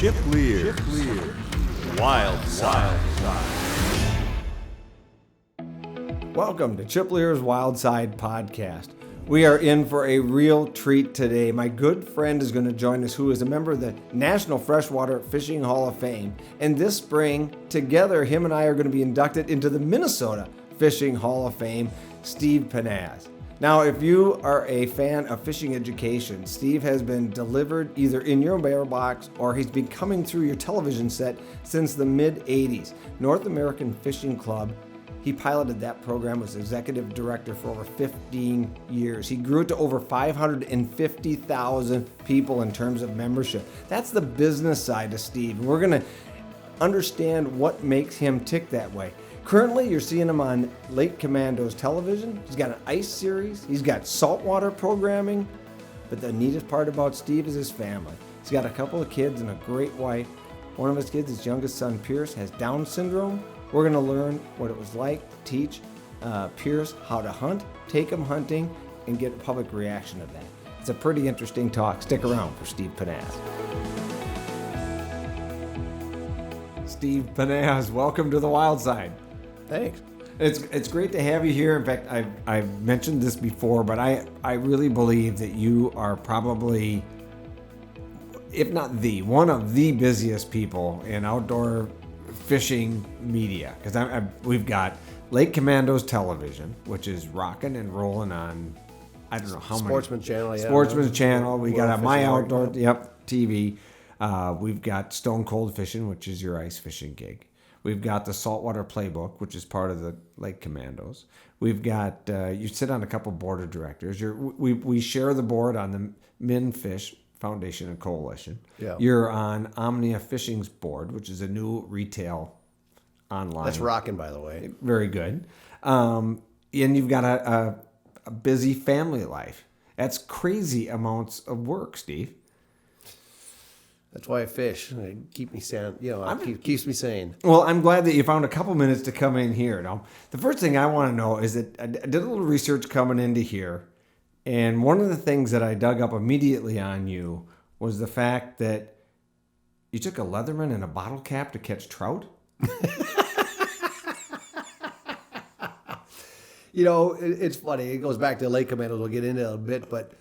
Chip Lear. Wild Side. Welcome to Chip Lear's Wild Side Podcast. We are in for a real treat today. My good friend is going to join us, who is a member of the National Freshwater Fishing Hall of Fame. And this spring, together, him and I are going to be inducted into the Minnesota Fishing Hall of Fame, Steve Pennaz. Now, if you are a fan of fishing education, Steve has been delivered either in your mailbox or he's been coming through your television set since the mid-'80s. North American Fishing Club, he piloted that program as executive director for over 15 years. He grew it to over 550,000 people in terms of membership. That's the business side of Steve. And we're going to understand what makes him tick that way. Currently, you're seeing him on Lake Commandos television. He's got an ice series. He's got saltwater programming. But the neatest part about Steve is his family. He's got a couple of kids and a great wife. One of his kids, his youngest son, Pierce, has Down syndrome. We're going to learn what it was like to teach Pierce how to hunt, take him hunting, and get a public reaction of that. It's a pretty interesting talk. Stick around for Steve Pennaz. Steve Pennaz, welcome to the Wild Side. Thanks. It's great to have you here. In fact, I've mentioned this before, but I really believe that you are probably, if not one of the busiest people in outdoor fishing media, because we've got Lake Commandos television, which is rocking and rolling on, I don't know how many. Sportsman Channel, yeah. Sportsman Channel. We got World My Fishing Outdoor, Org. TV. We've got Stone Cold Fishing, which is your ice fishing gig. We've got the Saltwater Playbook, which is part of the Lake Commandos. We've got, you sit on a couple board of directors. We share the board on the MinFish Foundation and Coalition. Yeah. You're on Omnia Fishing's board, which is a new retail online. That's rocking, by the way. Very good. And you've got a busy family life. That's crazy amounts of work, Steve. That's why I fish. It keeps me sane. Keeps me sane. Well, I'm glad that you found a couple minutes to come in here. Now, the first thing I want to know is that I did a little research coming into here, and one of the things that I dug up immediately on you was the fact that you took a Leatherman and a bottle cap to catch trout. It's funny. It goes back to Lake Commandos. We'll get into it a bit, but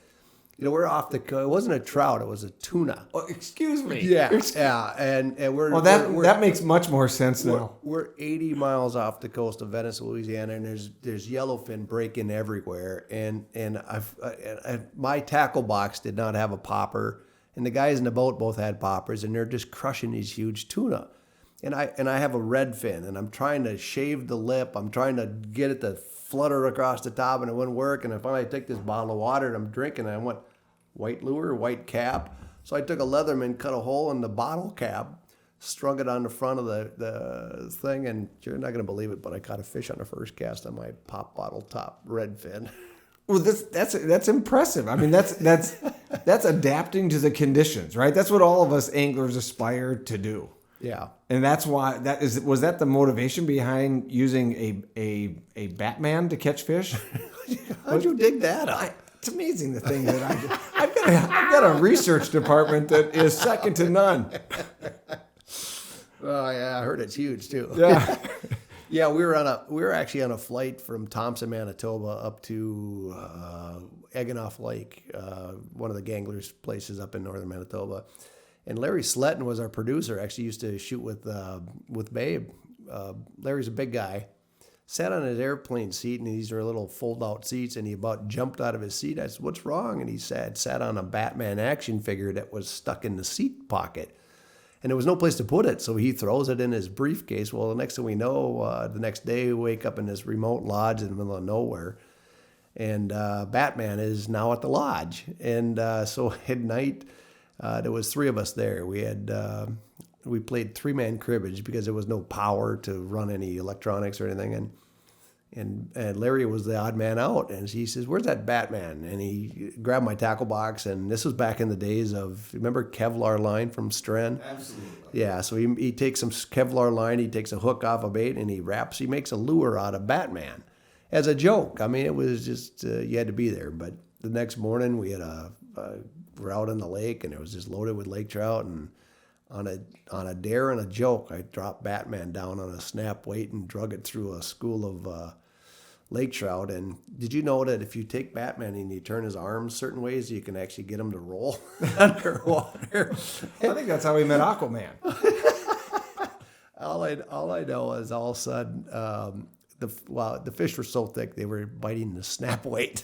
we're off the coast. It wasn't a trout. It was a tuna. Oh, excuse me. Yeah. And we're well, that makes much more sense now. We're 80 miles off the coast of Venice, Louisiana, and there's yellowfin breaking everywhere. And my tackle box did not have a popper, and the guys in the boat both had poppers, and they're just crushing these huge tuna. And I have a red fin, and I'm trying to shave the lip. I'm trying to get it to flutter across the top, and it wouldn't work. And finally I take this bottle of water, and I'm drinking, and I went, white lure, white cap. So I took a Leatherman, cut a hole in the bottle cap, strung it on the front of the thing, and you're not going to believe it, but I caught a fish on the first cast on my pop bottle top redfin. Well, that's impressive. I mean, that's adapting to the conditions, right? That's what all of us anglers aspire to do. Yeah. And that's why was that the motivation behind using a Batman to catch fish? How'd you dig that up? It's amazing the thing that I've got a research department that is second to none. Oh yeah, I heard it's huge too. Yeah. Yeah, we were actually on a flight from Thompson, Manitoba up to Eggenoff Lake, one of the Ganglers places up in northern Manitoba. And Larry Sletton was our producer, actually used to shoot with Babe. Larry's a big guy. Sat on his airplane seat, and these are little fold-out seats, and he about jumped out of his seat. I said, "What's wrong?" And he sat on a Batman action figure that was stuck in the seat pocket. And there was no place to put it, so he throws it in his briefcase. Well, the next thing we know, the next day we wake up in this remote lodge in the middle of nowhere, and Batman is now at the lodge. And so at night, there was three of us there. We played three-man cribbage because there was no power to run any electronics or anything. And Larry was the odd man out. And he says, "Where's that Batman?" And he grabbed my tackle box. And this was back in the days of, remember Kevlar line from Stren? Absolutely. Yeah, so he takes some Kevlar line, he takes a hook off a bait, and he makes a lure out of Batman as a joke. I mean, it was just, you had to be there. But the next morning we had we're out on the lake, and it was just loaded with lake trout, and on a dare and a joke, I dropped Batman down on a snap weight and drug it through a school of lake trout. And did you know that if you take Batman and you turn his arms certain ways, you can actually get him to roll underwater? I think that's how we met Aquaman. All I know is all of a sudden, the fish were so thick they were biting the snap weight.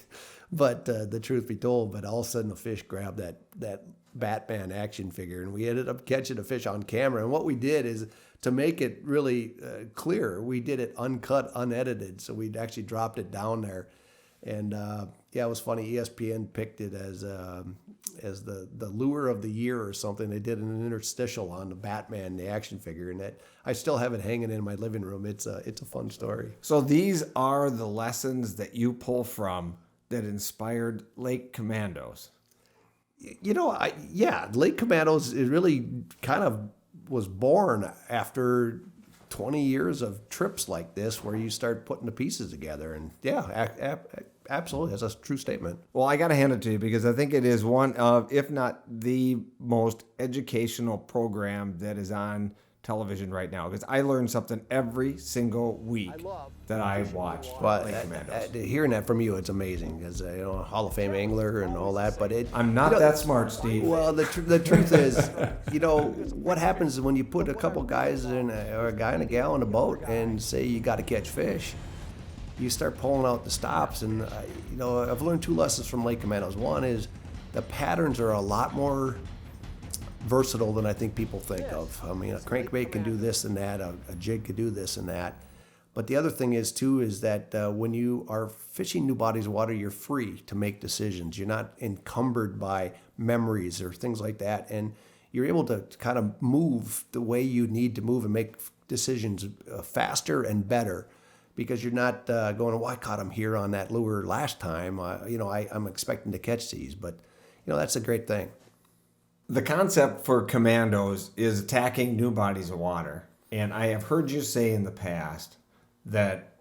But the truth be told, but all of a sudden the fish grabbed that Batman action figure, and we ended up catching a fish on camera. And what we did is, to make it really clear, we did it uncut, unedited. So we actually dropped it down there. And it was funny. ESPN picked it as the lure of the year or something. They did an interstitial on the Batman, the action figure, and that I still have it hanging in my living room. It's a fun story. So these are the lessons that you pull from that inspired Lake Commandos. Lake Commandos, it really kind of was born after 20 years of trips like this, where you start putting the pieces together. And absolutely, that's a true statement. Well, I got to hand it to you because I think it is one of, if not the most educational program that is on television right now, because I learn something every single week that I watch. Well, hearing that from you, it's amazing, because Hall of Fame angler and all that. But I'm not that smart, Steve. Well, the truth is, what happens when you put a couple guys or a guy and a gal in a boat and say you got to catch fish, you start pulling out the stops. And I've learned two lessons from Lake Commandos. One is the patterns are a lot more versatile than I think people think of. I mean, a crankbait can do this and that, a jig can do this and that. But the other thing is that when you are fishing new bodies of water, you're free to make decisions. You're not encumbered by memories or things like that. And you're able to kind of move the way you need to move and make decisions faster and better, because you're not going, well, I caught him here on that lure last time. I'm expecting to catch these. But, that's a great thing. The concept for Commandos is attacking new bodies of water. And I have heard you say in the past that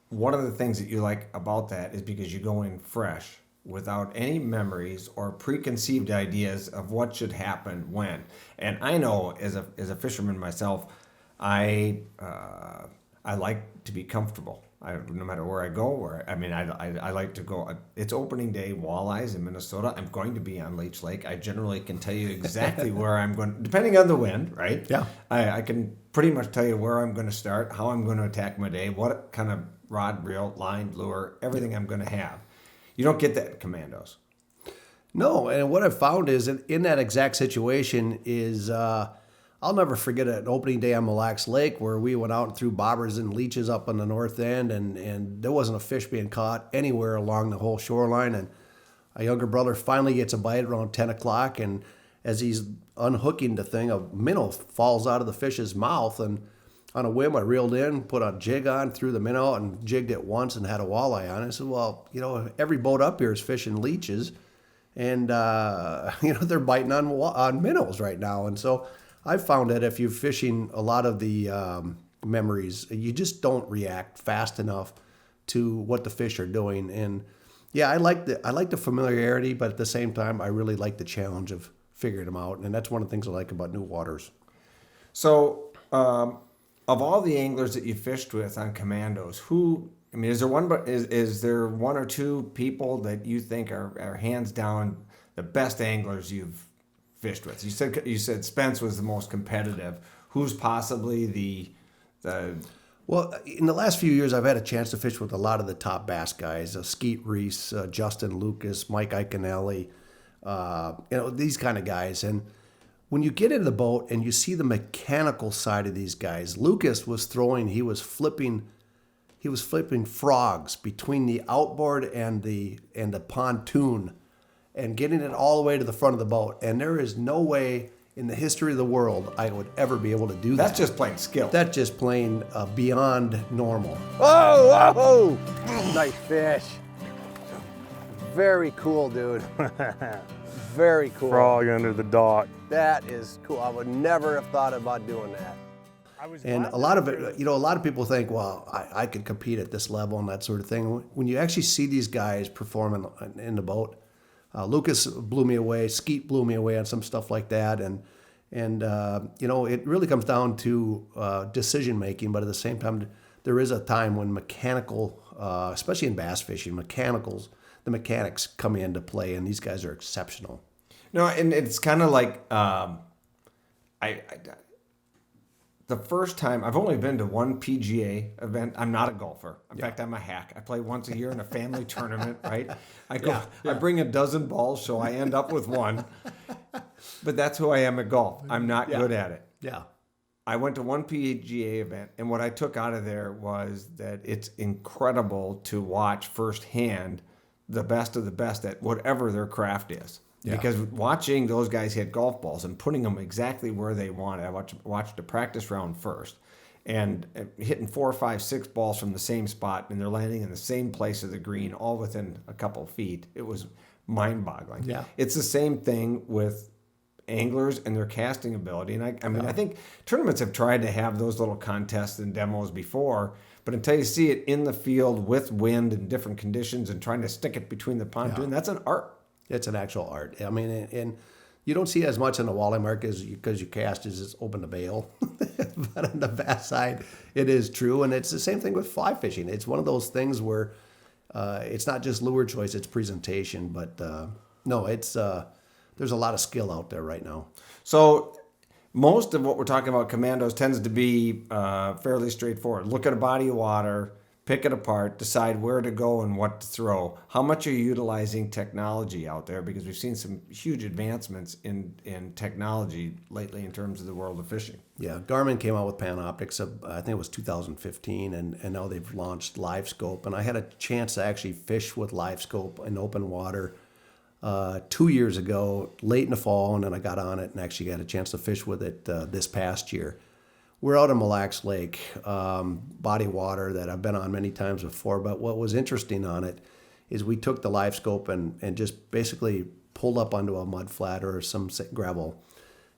one of the things that you like about that is because you go in fresh without any memories or preconceived ideas of what should happen when. And I know as a fisherman myself, I like to be comfortable. No matter where I go, I like to go. It's opening day, walleyes in Minnesota. I'm going to be on Leech Lake. I generally can tell you exactly where I'm going, depending on the wind, right? Yeah. I can pretty much tell you where I'm going to start, how I'm going to attack my day, what kind of rod, reel, line, lure, everything I'm going to have. You don't get that in Commandos. No, and what I've found is in that exact situation is I'll never forget an opening day on Mille Lacs Lake where we went out and threw bobbers and leeches up on the north end, and there wasn't a fish being caught anywhere along the whole shoreline. And a younger brother finally gets a bite around 10 o'clock, and as he's unhooking the thing, a minnow falls out of the fish's mouth, and on a whim I reeled in, put a jig on, threw the minnow, and jigged it once and had a walleye on it. I said, well, every boat up here is fishing leeches, and they're biting on minnows right now. And so I've found that if you're fishing a lot of the memories, you just don't react fast enough to what the fish are doing. And I like the familiarity, but at the same time, I really like the challenge of figuring them out. And that's one of the things I like about new waters. So, of all the anglers that you fished with on Commandos, is there one or two people that you think are hands down the best anglers you've fished with? You said Spence was the most competitive. Who's possibly the Well, in the last few years, I've had a chance to fish with a lot of the top bass guys: Skeet Reese, Justin Lucas, Mike Iaconelli, these kind of guys. And when you get in the boat and you see the mechanical side of these guys, Lucas was flipping frogs between the outboard and the pontoon, and getting it all the way to the front of the boat. And there is no way in the history of the world I would ever be able to do that. That's just plain skill. That's just plain beyond normal. Whoa! Nice fish. Very cool, dude. Very cool. Frog under the dock. That is cool. I would never have thought about doing that. And a lot of it, a lot of people think, well, I could compete at this level and that sort of thing. When you actually see these guys performing in the boat, Lucas blew me away. Skeet blew me away on some stuff like that. And it really comes down to decision making. But at the same time, there is a time when mechanical, especially in bass fishing, the mechanics come into play, and these guys are exceptional. No, and it's kind of like the first time, I've only been to one PGA event. I'm not a golfer. In fact, I'm a hack. I play once a year in a family tournament, right? I go, I bring a dozen balls, so I end up with one. But that's who I am at golf. I'm not good at it. Yeah. I went to one PGA event, and what I took out of there was that it's incredible to watch firsthand the best of the best at whatever their craft is. Yeah. Because watching those guys hit golf balls and putting them exactly where they want it, I watched a practice round first, and hitting 4, 5, 6 balls from the same spot, and they're landing in the same place of the green, all within a couple feet. It was mind-boggling. Yeah. It's the same thing with anglers and their casting ability. And I think tournaments have tried to have those little contests and demos before, but until you see it in the field with wind and different conditions and trying to stick it between the pontoon, that's an art. It's an actual art. I mean, and you don't see as much on the walleye market because you cast is it's open to bail. But on the bass side, it is true. And it's the same thing with fly fishing. It's one of those things where it's not just lure choice, it's presentation. But there's a lot of skill out there right now. So most of what we're talking about commandos tends to be fairly straightforward. Look at a body of water, pick it apart, decide where to go and what to throw. How much are you utilizing technology out there? Because we've seen some huge advancements in technology lately in terms of the world of fishing. Yeah, Garmin came out with Panoptix, I think it was 2015, and now they've launched LiveScope. And I had a chance to actually fish with LiveScope in open water 2 years ago, late in the fall, and then I got on it and actually got a chance to fish with it this past year. We're out in Mille Lacs Lake, body of water that I've been on many times before. But what was interesting on it is we took the LiveScope and just basically pulled up onto a mud flat or some gravel.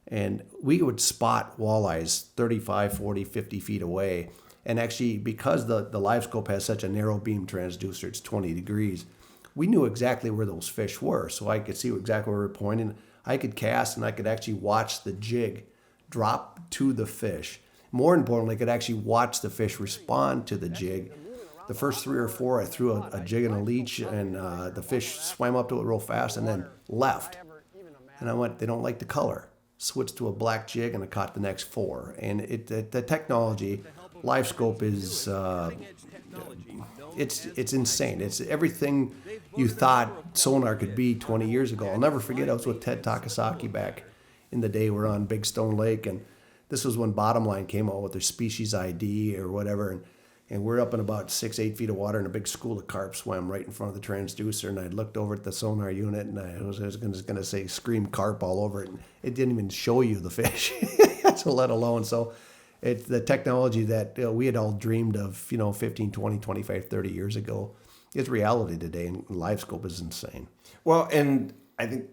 And we would spot walleyes 35, 40, 50 feet away. And actually, because the LiveScope has such a narrow beam transducer, it's 20 degrees, we knew exactly where those fish were. So I could see exactly where we were pointing. I could cast and I could actually watch the jig drop to the fish. More importantly, I could actually watch the fish respond to the jig. The first 3 or 4, I threw a jig and a leech, and the fish swam up to it real fast and then left. And I went, they don't like the color. Switched to a black jig, and I caught the next 4. And the technology, LiveScope is it's insane. It's everything you thought sonar could be 20 years ago. I'll never forget, I was with Ted Takasaki back in the day. We're on Big Stone Lake, and this was when Bottom Line came out with their species ID or whatever, and we're up in about 6-8 feet of water, and a big school of carp swam right in front of the transducer, and I looked over at the sonar unit, and I was going to say scream carp all over it, and it didn't even show you the fish, so let alone. So it's the technology that we had all dreamed of 15, 20, 25, 30 years ago is reality today, and LiveScope is insane. Well, and I think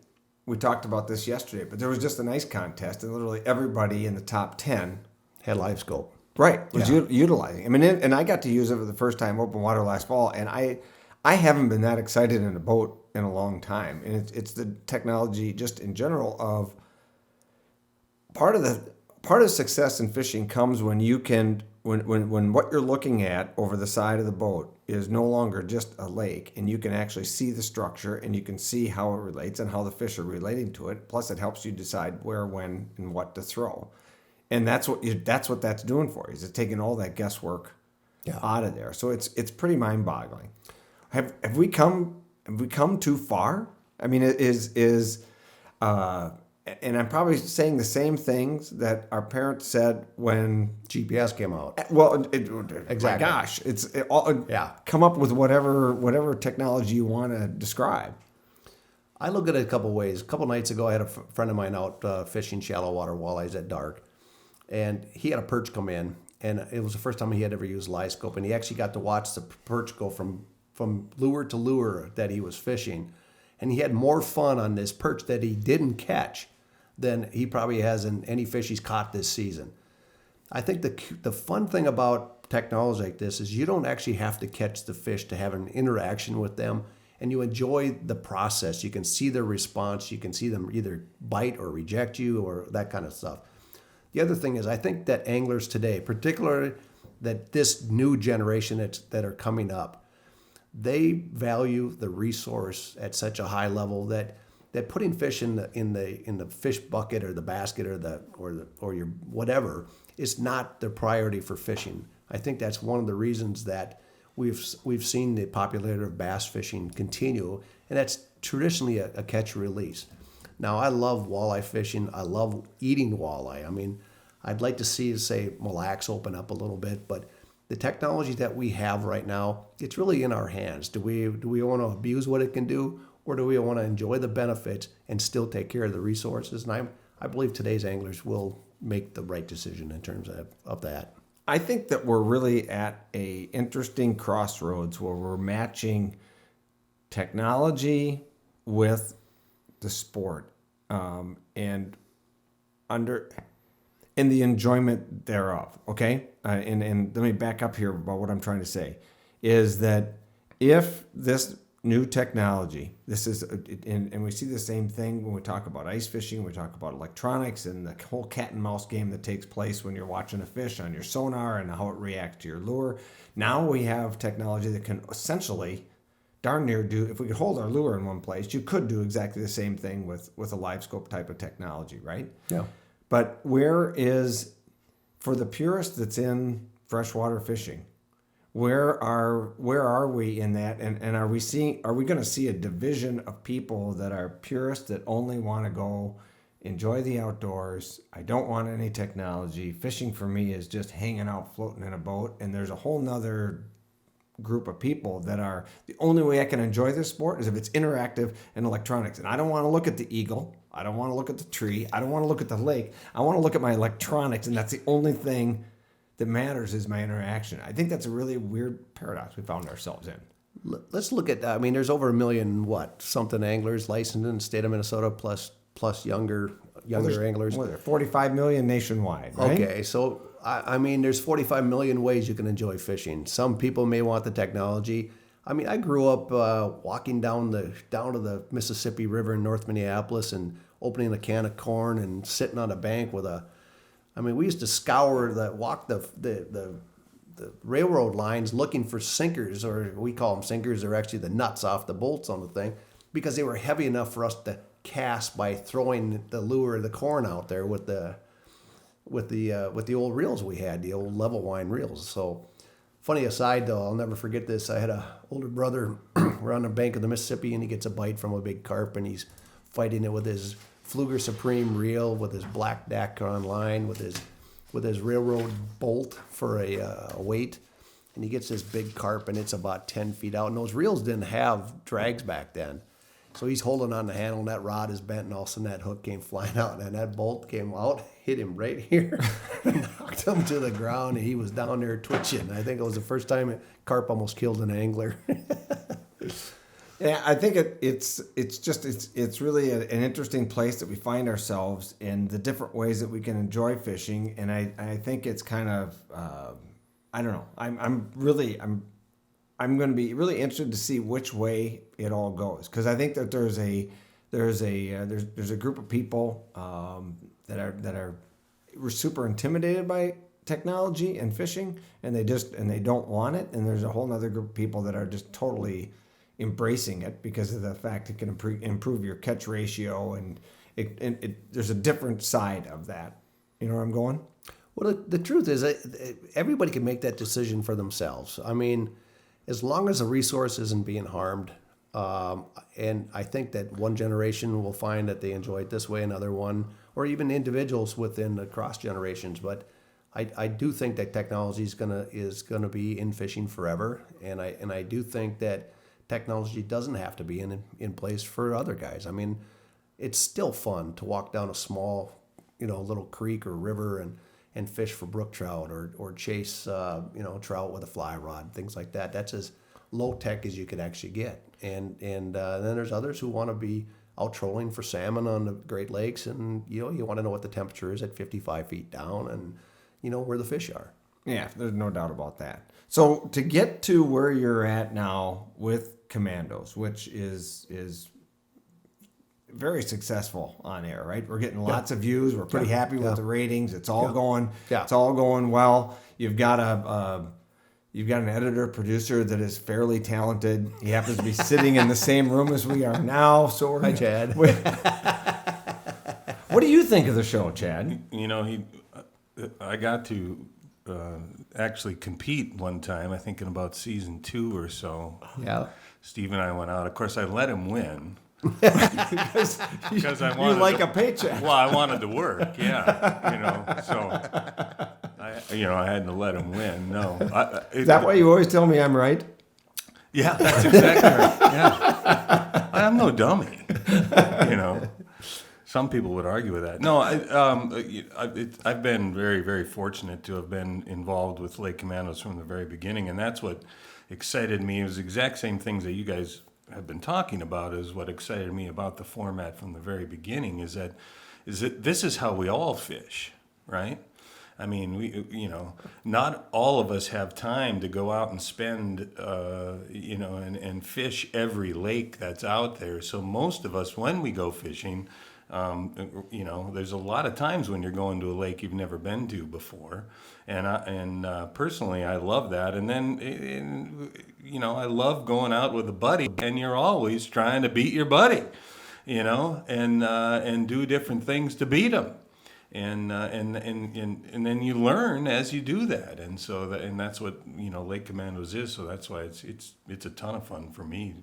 we talked about this yesterday, but there was just a nice contest, and literally everybody in the top 10 had LiveScope. Right, was utilizing. I mean, and I got to use it for the first time open water last fall, and I haven't been that excited in a boat in a long time. And it's the technology just in general of part of success in fishing comes when you can when what you're looking at over the side of the boat is no longer just a lake, and you can actually see the structure and you can see how it relates and how the fish are relating to it. Plus, it helps you decide where, when, and what to throw. And that's what that's doing for you. Is it's taking all that guesswork out of there. So it's pretty mind-boggling. Have we come too far? I mean, and I'm probably saying the same things that our parents said when GPS came out. Well, exactly. My gosh, come up with whatever technology you want to describe. I look at it a couple ways. A couple nights ago, I had a friend of mine out fishing shallow water walleyes at dark, and he had a perch come in, and it was the first time he had ever used LiveScope, and he actually got to watch the perch go from lure to lure that he was fishing, and he had more fun on this perch that he didn't catch than he probably has in any fish he's caught this season. I think the fun thing about technology like this is you don't actually have to catch the fish to have an interaction with them and you enjoy the process. You can see their response. You can see them either bite or reject you or that kind of stuff. The other thing is, I think that anglers today, particularly that this new generation that are coming up, they value the resource at such a high level that putting fish in the fish bucket or the basket or your whatever is not the priority for fishing. I think that's one of the reasons that we've seen the popularity of bass fishing continue, and that's traditionally a catch and release. Now, I love walleye fishing. I love eating walleye. I mean, I'd like to see, say, Mille Lacs open up a little bit, but the technology that we have right now, it's really in our hands. Do we want to abuse what it can do, or do we want to enjoy the benefits and still take care of the resources? And I believe today's anglers will make the right decision in terms of that. I think that we're really at a interesting crossroads where we're matching technology with the sport, and the enjoyment thereof. Okay, and let me back up here about what I'm trying to say is that if this new technology, this is, and we see the same thing when we talk about ice fishing, we talk about electronics and the whole cat and mouse game that takes place when you're watching a fish on your sonar and how it reacts to your lure. Now we have technology that can essentially darn near do, if we could hold our lure in one place, you could do exactly the same thing with a live scope type of technology, right? Yeah. But where is, for the purist that's in freshwater fishing, where are we in that? And are we going to see a division of people that are purists that only want to go enjoy the outdoors? I don't want any technology. Fishing for me is just hanging out, floating in a boat. And there's a whole nother group of people that are, the only way I can enjoy this sport is if it's interactive and electronics. And I don't want to look at the eagle. I don't want to look at the tree. I don't want to look at the lake. I want to look at my electronics, and that's the only thing that matters is my interaction. I think that's a really weird paradox we found ourselves in. Let's look at, I mean, there's over 1 million, something anglers licensed in the state of Minnesota plus younger anglers. Well, there are 45 million nationwide, right? Okay, so I mean, there's 45 million ways you can enjoy fishing. Some people may want the technology. I mean, I grew up walking down to the Mississippi River in North Minneapolis and opening a can of corn and sitting on a bank with we used to walk the railroad lines looking for sinkers, or we call them sinkers. They're actually the nuts off the bolts on the thing, because they were heavy enough for us to cast by throwing the lure of the corn out there with the old reels we had, the old level wine reels. So, funny aside though, I'll never forget this. I had an older brother. We're on the bank of the Mississippi, and he gets a bite from a big carp, and he's fighting it with his Fluger Supreme reel, with his black Dacron line, with his railroad bolt for a weight, and he gets this big carp, and it's about 10 feet out. And those reels didn't have drags back then, so he's holding on the handle, and that rod is bent, and all of a sudden that hook came flying out, and that bolt came out, hit him right here, knocked him to the ground, and he was down there twitching. I think it was the first time a carp almost killed an angler. Yeah, I think it's really an interesting place that we find ourselves in, the different ways that we can enjoy fishing, and I think it's kind of I don't know. I'm going to be really interested to see which way it all goes, because I think that there's a group of people that are super intimidated by technology and fishing, and they don't want it, and there's a whole other group of people that are just totally embracing it because of the fact it can improve your catch ratio, and there's a different side of that. You know where I'm going? Well, the truth is, everybody can make that decision for themselves. I mean, as long as the resource isn't being harmed, and I think that one generation will find that they enjoy it this way, another one, or even individuals within the cross generations. But I do think that technology is gonna be in fishing forever, and I do think that technology doesn't have to be in place for other guys. I mean, it's still fun to walk down a small, little creek or river and fish for brook trout or chase, trout with a fly rod, things like that. That's as low tech as you could actually get. And then there's others who want to be out trolling for salmon on the Great Lakes, and you want to know what the temperature is at 55 feet down, and where the fish are. Yeah, there's no doubt about that. So to get to where you're at now with Commandos, which is very successful on air, right? We're getting lots of views. We're pretty happy with the ratings. It's all going. Yeah. It's all going well. You've got an editor producer that is fairly talented. He happens to be sitting in the same room as we are now. So we're Hi, Chad. What do you think of the show, Chad? You know, I got to actually compete one time, I think in about season 2 or so. Yeah. Steve and I went out. Of course, I let him win. Because I wanted you like to, a paycheck. Well, I wanted to work, yeah. You know, so I had to let him win. No, Is that why you always tell me I'm right? Yeah, that's exactly right. Yeah, I'm no dummy. You know, some people would argue with that. No, I've been very, very fortunate to have been involved with Lake Commandos from the very beginning, and that's what excited me. It was the exact same things that you guys have been talking about. Is what excited me about the format from the very beginning. Is that this is how we all fish, right? I mean, not all of us have time to go out and spend, and fish every lake that's out there. So most of us, when we go fishing, there's a lot of times when you're going to a lake you've never been to before. And personally, I love that. And then, I love going out with a buddy, and you're always trying to beat your buddy, and do different things to beat him. And then you learn as you do that, and that's what Lake Commandos is. So that's why it's a ton of fun for me,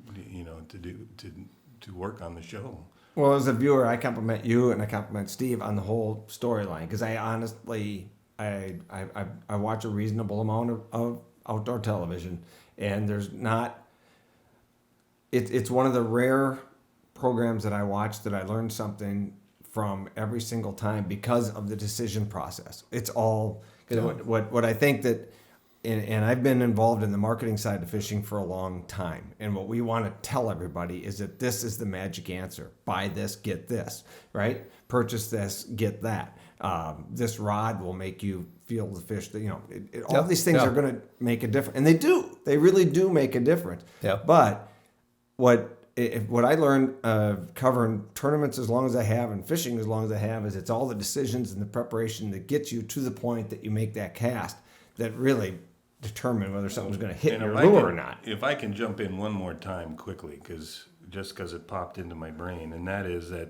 to work on the show. Well, as a viewer, I compliment you and I compliment Steve on the whole storyline, because I honestly I watch a reasonable amount of outdoor television, and there's not. It's one of the rare programs that I watch that I learned something from every single time because of the decision process. It's all what I think that, and I've been involved in the marketing side of fishing for a long time. And what we want to tell everybody is that this is the magic answer. Buy this, get this, right? Purchase this, get that. This rod will make you feel the fish. All these things are going to make a difference, and they do. They really do make a difference. Yeah. But what I learned covering tournaments as long as I have and fishing as long as I have is it's all the decisions and the preparation that gets you to the point that you make that cast that really determine whether something's going to hit your lure or not. If I can jump in one more time quickly, because it popped into my brain, and that is that,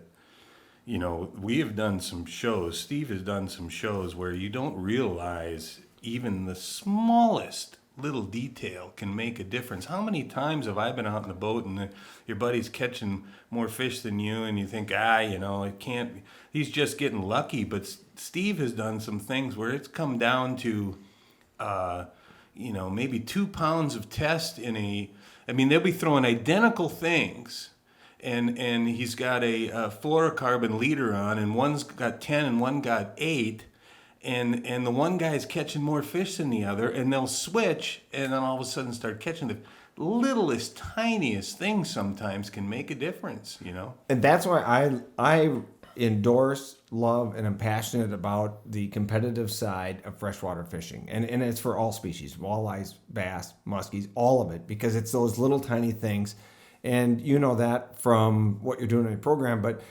we have done some shows, Steve has done some shows where you don't realize even the smallest little detail can make a difference. How many times have I been out in the boat and your buddy's catching more fish than you, and you think, it can't, he's just getting lucky. But Steve has done some things where it's come down to, maybe 2 pounds of test they'll be throwing identical things, and he's got a fluorocarbon leader on, and one's got 10 and one got 8. And the one guy's catching more fish than the other, and they'll switch, and then all of a sudden start catching the littlest, tiniest things sometimes can make a difference, And that's why I endorse, love, and am passionate about the competitive side of freshwater fishing. And it's for all species, walleyes, bass, muskies, all of it, because it's those little tiny things. And you know that from what you're doing in your program, but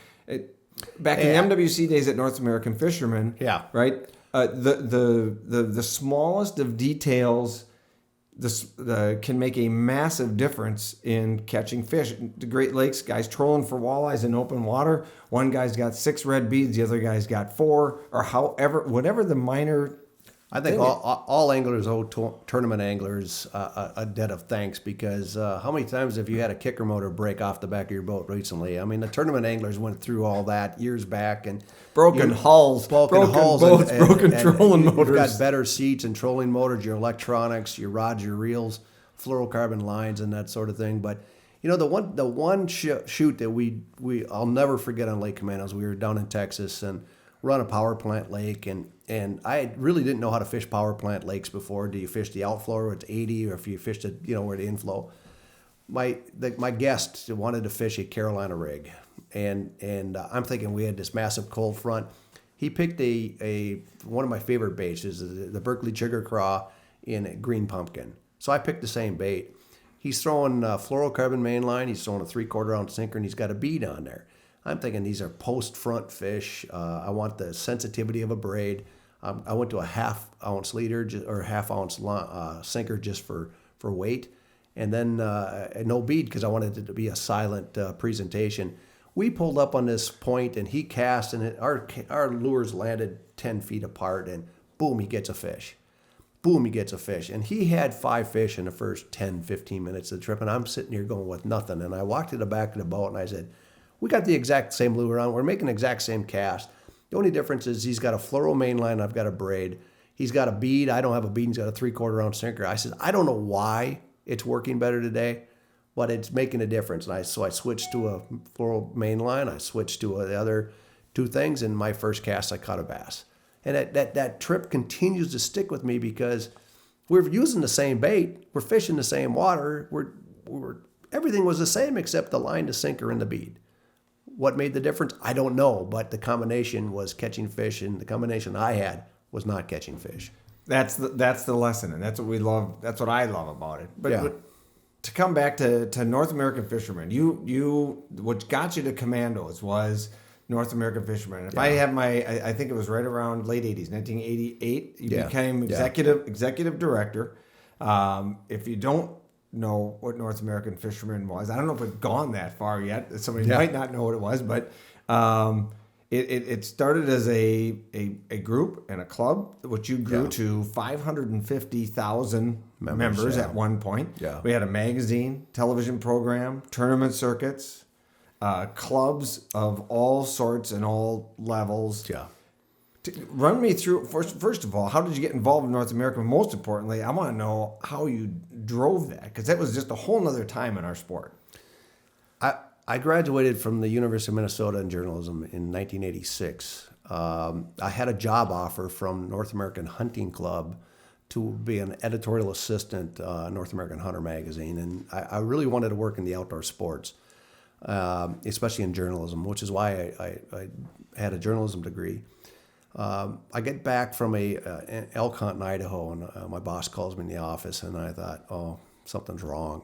back in the MWC days at North American Fishermen, right? The smallest of details can make a massive difference in catching fish. The Great Lakes guys trolling for walleyes in open water. One guy's got 6 red beads, the other guy's got 4, or whatever the minor. I think all anglers owe tournament anglers a debt of thanks, because how many times have you had a kicker motor break off the back of your boat recently? I mean, the tournament anglers went through all that years back, and broken hulls, broken boats, broken trolling motors. You've got better seats and trolling motors, your electronics, your rods, your reels, fluorocarbon lines, and that sort of thing. But the one shoot that I'll never forget on Lake Commandos. We were down in Texas and run a power plant lake, and I really didn't know how to fish power plant lakes before. Do you fish the outflow where it's 80, or if you fish where the inflow? My guest wanted to fish a Carolina rig, and I'm thinking we had this massive cold front. He picked one of my favorite baits is the Berkeley Chigger Craw in a green pumpkin. So I picked the same bait. He's throwing fluorocarbon mainline. He's throwing a 3/4 ounce sinker, and he's got a bead on there. I'm thinking these are post-front fish. I want the sensitivity of a braid. I went to a half-ounce leader or half-ounce sinker just for weight, and then no bead because I wanted it to be a silent presentation. We pulled up on this point, and he cast, and our lures landed 10 feet apart, and boom, he gets a fish. Boom, he gets a fish. And he had 5 fish in the first 10, 15 minutes of the trip, and I'm sitting here going with nothing. And I walked to the back of the boat, and I said, we got the exact same lure on. We're making the exact same cast. The only difference is he's got a fluoro mainline. I've got a braid. He's got a bead. I don't have a bead. He's got a 3/4 ounce sinker. I said, I don't know why it's working better today, but it's making a difference. And so I switched to a fluoro mainline. I switched to the other 2 things. And my first cast, I caught a bass. And that trip continues to stick with me because we're using the same bait. We're fishing the same water. Everything was the same except the line, the sinker, and the bead. What made the difference? I don't know, but the combination was catching fish, and the combination I had was not catching fish. That's the lesson, and that's what we love. That's what I love about it. But, Yeah. but to come back to North American fishermen, you what got you to Commandos was North American fishermen. If I have I think it was right around late 80s, 1988, you became executive director. If you don't know what North American fishermen was, I don't know if we've gone that far yet. Somebody might not know what it was, but it started as a group and a club, which you grew to 550,000 members at one point. Yeah. We had a magazine, television program, tournament circuits, clubs of all sorts and all levels. Yeah. Run me through, first of all, how did you get involved in North America? Most importantly, I want to know how you drove that, because that was just a whole nother time in our sport. I graduated from the University of Minnesota in journalism in 1986. I had a job offer from North American Hunting Club to be an editorial assistant North American Hunter magazine, and I really wanted to work in the outdoor sports, especially in journalism, which is why I had a journalism degree. I get back from an elk hunt in Idaho, and my boss calls me in the office, and I thought, oh, something's wrong.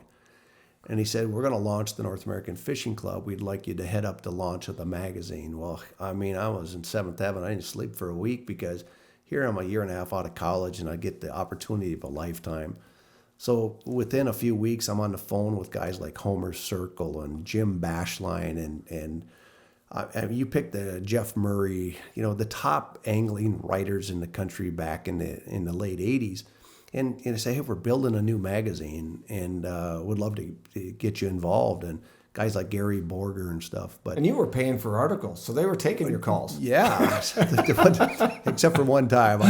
And he said, we're going to launch the North American Fishing Club. We'd like you to head up the launch of the magazine. Well, I mean, I was in Seventh Heaven. I didn't sleep for a week because here I'm a year and a half out of college, and I get the opportunity of a lifetime. So within a few weeks, I'm on the phone with guys like Homer Circle and Jim Bashline and you pick the Jeff Murray, the top angling writers in the country back in the late 80s. And I say, hey, we're building a new magazine and would love to get you involved. And guys like Gary Borger and stuff. And you were paying for articles, so they were taking your calls. Yeah, except for one time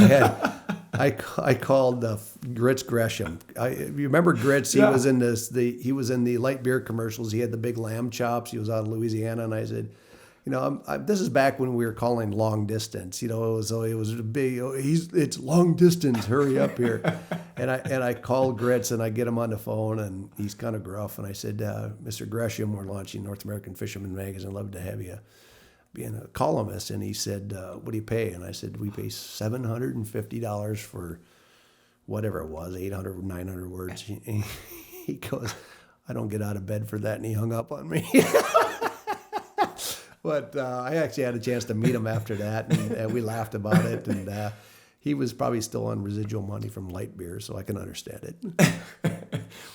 I called Grits Gresham. You remember Grits? He was in he was in the light beer commercials. He had the big lamb chops. He was out of Louisiana, and I said, this is back when we were calling long distance. It was a big. It's long distance. Hurry up here, and I called Grits and I get him on the phone, and he's kind of gruff. And I said, Mr. Gresham, we're launching North American Fisherman Magazine. I'd love to have you being a columnist. And he said, what do you pay? And I said, we pay $750 for whatever it was, 800, 900 words. He goes, I don't get out of bed for that, and he hung up on me. But I actually had a chance to meet him after that, and we laughed about it. And he was probably still on residual money from light beer, so I can understand it.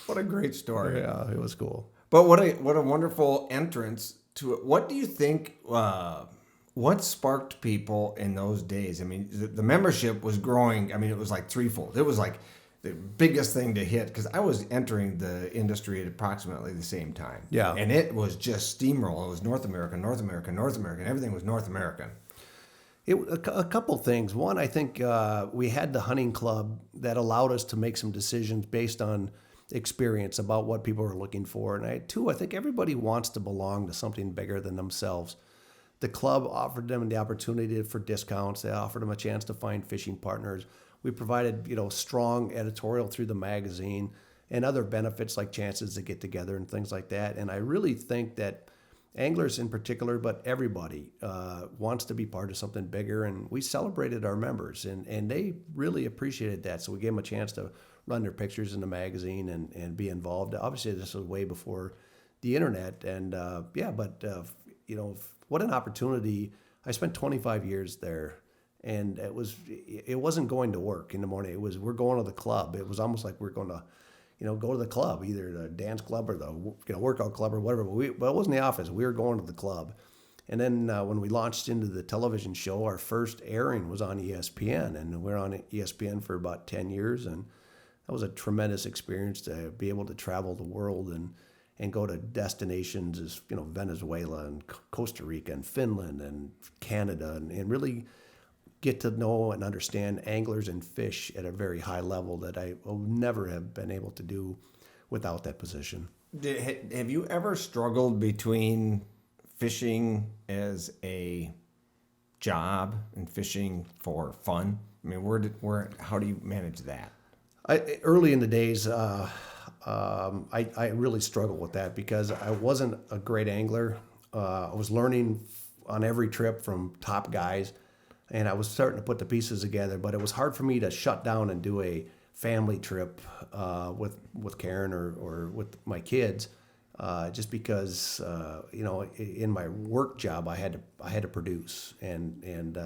What a great story! Yeah, it was cool. But what a wonderful entrance to it. What do you think? What sparked people in those days? I mean, the membership was growing. I mean, it was like threefold. It was like the biggest thing to hit, because I was entering the industry at approximately the same time. Yeah. And it was just steamroll. It was North American, North American, North American. Everything was North American. A couple things. One, I think we had the hunting club that allowed us to make some decisions based on experience about what people were looking for. And two, I think everybody wants to belong to something bigger than themselves. The club offered them the opportunity for discounts. They offered them a chance to find fishing partners. We provided, strong editorial through the magazine and other benefits like chances to get together and things like that. And I really think that anglers in particular, but everybody wants to be part of something bigger. And we celebrated our members, and they really appreciated that. So we gave them a chance to run their pictures in the magazine and be involved. Obviously, this was way before the internet, and what an opportunity. I spent 25 years there, and it wasn't going to work in the morning. It was, we're going to the club. It was almost like we're going to, go to the club, either the dance club or the workout club or whatever. But it wasn't the office. We were going to the club. And then when we launched into the television show, our first airing was on ESPN, and we were on ESPN for about 10 years, and that was a tremendous experience to be able to travel the world and go to destinations as Venezuela and Costa Rica and Finland and Canada, and really get to know and understand anglers and fish at a very high level that I will never have been able to do without that position. Have you ever struggled between fishing as a job and fishing for fun? I mean, how do you manage that? Early in the days, I really struggled with that because I wasn't a great angler. I was learning on every trip from top guys, and I was starting to put the pieces together, but it was hard for me to shut down and do a family trip with Karen or with my kids, just because in my work job I had to produce, and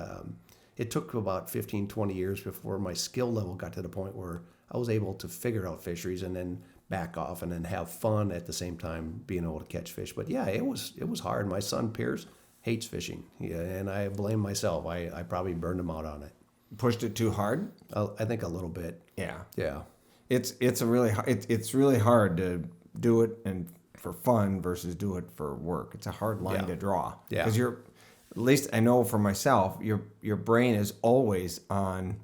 it took about 15, 20 years before my skill level got to the point where I was able to figure out fisheries and then back off and then have fun at the same time being able to catch fish. But yeah, it was hard. My son Pierce hates fishing, and I blame myself. I probably burned him out on it. Pushed it too hard? I think a little bit. Yeah. It's really hard to do it and for fun versus do it for work. It's a hard line to draw. Yeah. Because at least I know for myself, your brain is always on,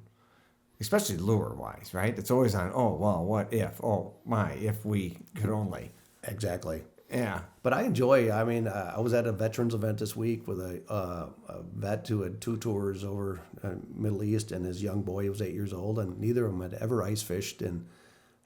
especially lure wise, right? It's always on, oh, well, what if? Oh, my, if we could only. Exactly. Yeah. But I enjoy, I was at a veterans event this week with a vet who had 2 tours over Middle East, and his young boy was 8 years old, and neither of them had ever ice fished. And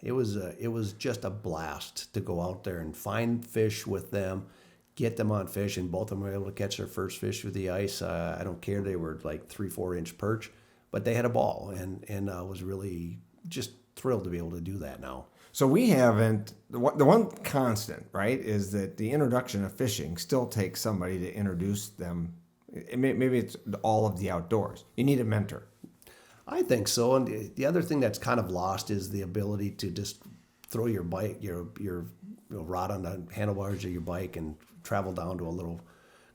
it was just a blast to go out there and find fish with them, get them on fish, and both of them were able to catch their first fish with the ice. I don't care, they were like 3-4 inch perch, but they had a ball, and I was really just thrilled to be able to do that now. So we haven't, the one constant, right, is that the introduction of fishing still takes somebody to introduce them. Maybe it's all of the outdoors. You need a mentor. I think so. And the other thing that's kind of lost is the ability to just throw your bike, your rod on the handlebars of your bike and travel down to a little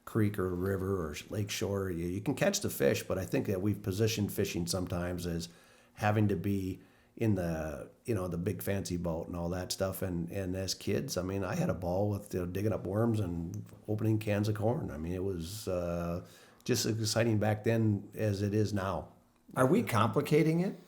creek or river or lake shore. You can catch the fish, but I think that we've positioned fishing sometimes as having to be in the the big fancy boat and all that stuff, and as kids, I had a ball with digging up worms and opening cans of corn. It was just as exciting back then as it is now. Are we complicating it?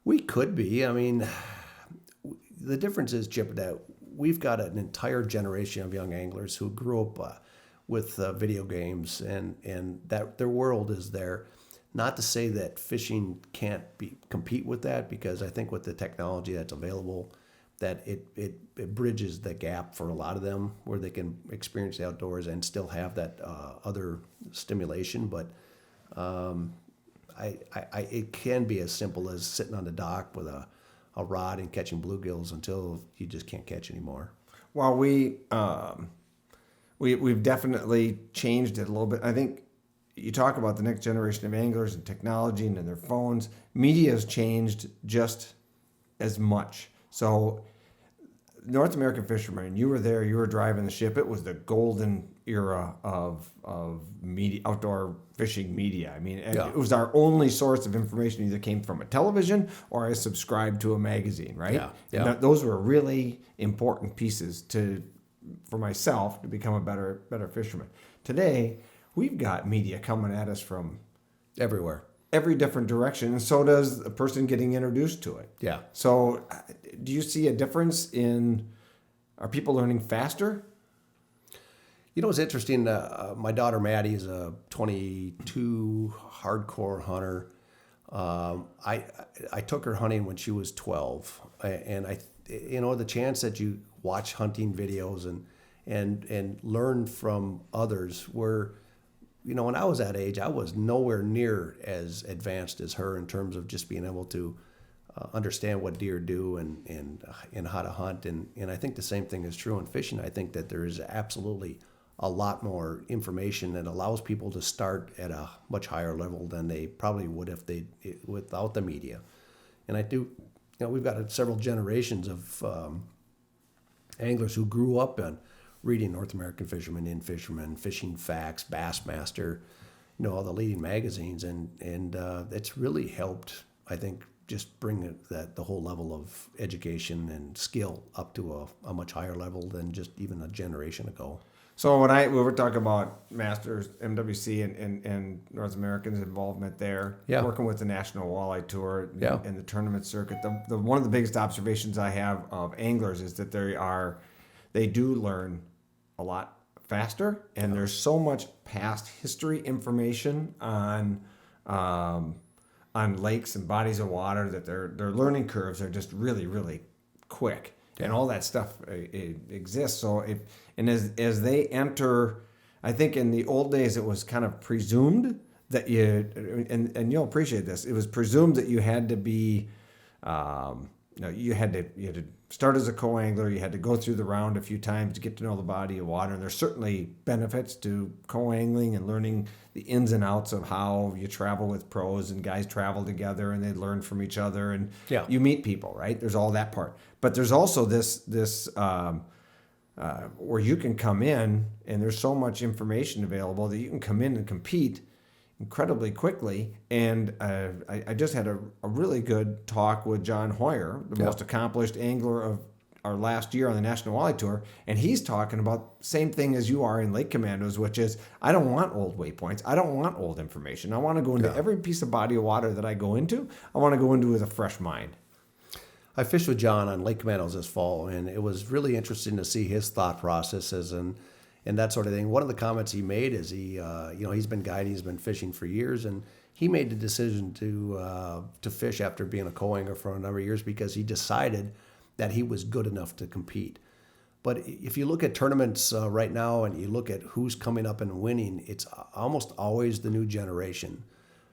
We could be. The difference is, Chip, that we've got an entire generation of young anglers who grew up with video games, and that their world is there. Not to say that fishing can't compete with that, because I think with the technology that's available, that it bridges the gap for a lot of them where they can experience the outdoors and still have that other stimulation. But it can be as simple as sitting on the dock with a rod and catching bluegills until you just can't catch anymore. Well, we've definitely changed it a little bit. I think you talk about the next generation of anglers and technology and their phones. Media has changed just as much. So North American fishermen, you were there, you were driving the ship. It was the golden era of media, outdoor fishing media. It was our only source of information. Either came from a television or I subscribed to a magazine, right? Yeah. And those were really important pieces for myself to become a better fisherman. Today, we've got media coming at us from everywhere, every different direction, and so does the person getting introduced to it. Yeah. So do you see a difference are people learning faster? It's interesting. My daughter Maddie is a 22 hardcore hunter. I took her hunting when she was 12, and the chance that you watch hunting videos and learn from others were, when I was that age, I was nowhere near as advanced as her in terms of just being able to understand what deer do and how to hunt. And I think the same thing is true in fishing. I think that there is absolutely a lot more information that allows people to start at a much higher level than they probably would if without the media. And I do, we've got several generations of anglers who grew up on reading North American Fisherman, In Fisherman, Fishing Facts, Bassmaster, all the leading magazines, and it's really helped, I think, just bring the whole level of education and skill up to a much higher level than just even a generation ago. So when we were talking about Masters, MWC, and North American's involvement there, working with the National Walleye Tour and the tournament circuit, the one of the biggest observations I have of anglers is that they do learn a lot faster, and there's so much past history information on lakes and bodies of water that their learning curves are just really, really quick. And all that stuff exists. So as they enter, I think in the old days it was kind of presumed that and you'll appreciate this. It was presumed that you had to be, you had to start as a co-angler. You had to go through the round a few times to get to know the body of water. And there's certainly benefits to co-angling and learning the ins and outs of how you travel with pros, and guys travel together and they learn from each other, and you meet people, right? There's all that part. But there's also this where you can come in, and there's so much information available that you can come in and compete incredibly quickly. And I just had a really good talk with John Hoyer, the most accomplished angler of our last year on the National Walleye Tour, and he's talking about the same thing as you are in Lake Commandos, which is I don't want old waypoints. I don't want old information. I want to go into every piece of body of water that I go into. I want to go into with a fresh mind. I fished with John on Lake Commandos this fall, and it was really interesting to see his thought processes and that sort of thing. One of the comments he made is he's been guiding, he's been fishing for years, and he made the decision to fish after being a co-angler for a number of years because he decided that he was good enough to compete. But if you look at tournaments right now and you look at who's coming up and winning, it's almost always the new generation.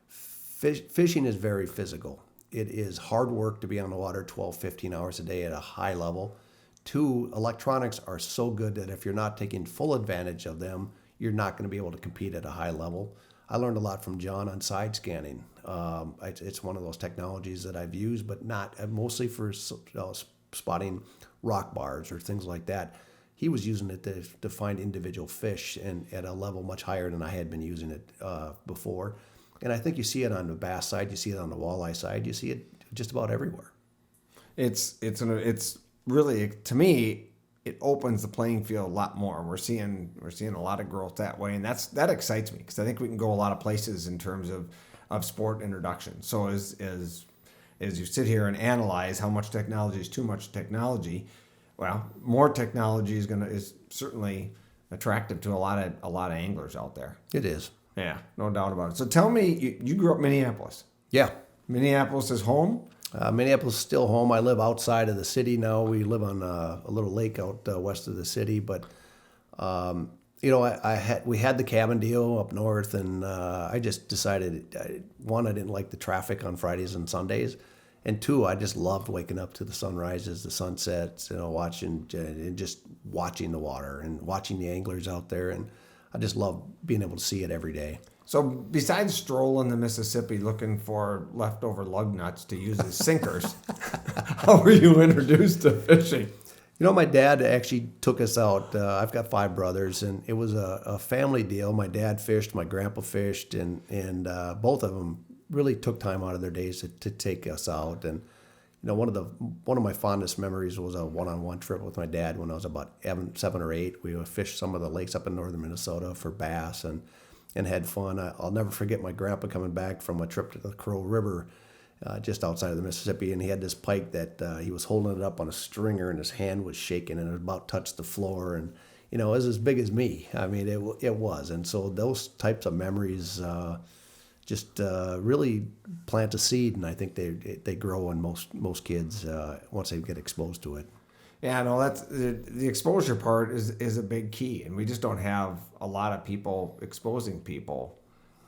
Fishing is very physical. It is hard work to be on the water 12, 15 hours a day at a high level. 2, electronics are so good that if you're not taking full advantage of them, you're not going to be able to compete at a high level. I learned a lot from John on side scanning. It's one of those technologies that I've used, but not mostly for spotting rock bars or things like that. He was using it to find individual fish and at a level much higher than I had been using it before. And I think you see it on the bass side, you see it on the walleye side, you see it just about everywhere. It's really, to me, it opens the playing field a lot more. We're seeing a lot of growth that way, and that excites me because I think we can go a lot of places in terms of sport introduction. So as you sit here and analyze how much technology is too much technology, well, more technology is certainly attractive to a lot of anglers out there. It is. Yeah, no doubt about it. So tell me, you grew up in Minneapolis. Yeah. Minneapolis is home? Minneapolis is still home. I live outside of the city now. We live on a little lake out west of the city. But, we had the cabin deal up north, and I just decided, one, I didn't like the traffic on Fridays and Sundays. And 2, I just loved waking up to the sunrises, the sunsets, watching the water and watching the anglers out there. And I just love being able to see it every day. So besides strolling the Mississippi looking for leftover lug nuts to use as sinkers, how were you introduced to fishing? My dad actually took us out. I've got 5 brothers, and it was a family deal. My dad fished, my grandpa fished, and both of them really took time out of their days to take us out. And one of my fondest memories was a one-on-one trip with my dad when I was about 7 or 8. We would fish some of the lakes up in northern Minnesota for bass and had fun. I'll never forget my grandpa coming back from a trip to the Crow River just outside of the Mississippi, and he had this pike that he was holding it up on a stringer, and his hand was shaking, and it about touched the floor, and it was as big as me. I mean, it was. And so those types of memories just really plant a seed, and I think they grow in most kids once they get exposed to it. Yeah, no, that's the exposure part is a big key, and we just don't have a lot of people exposing people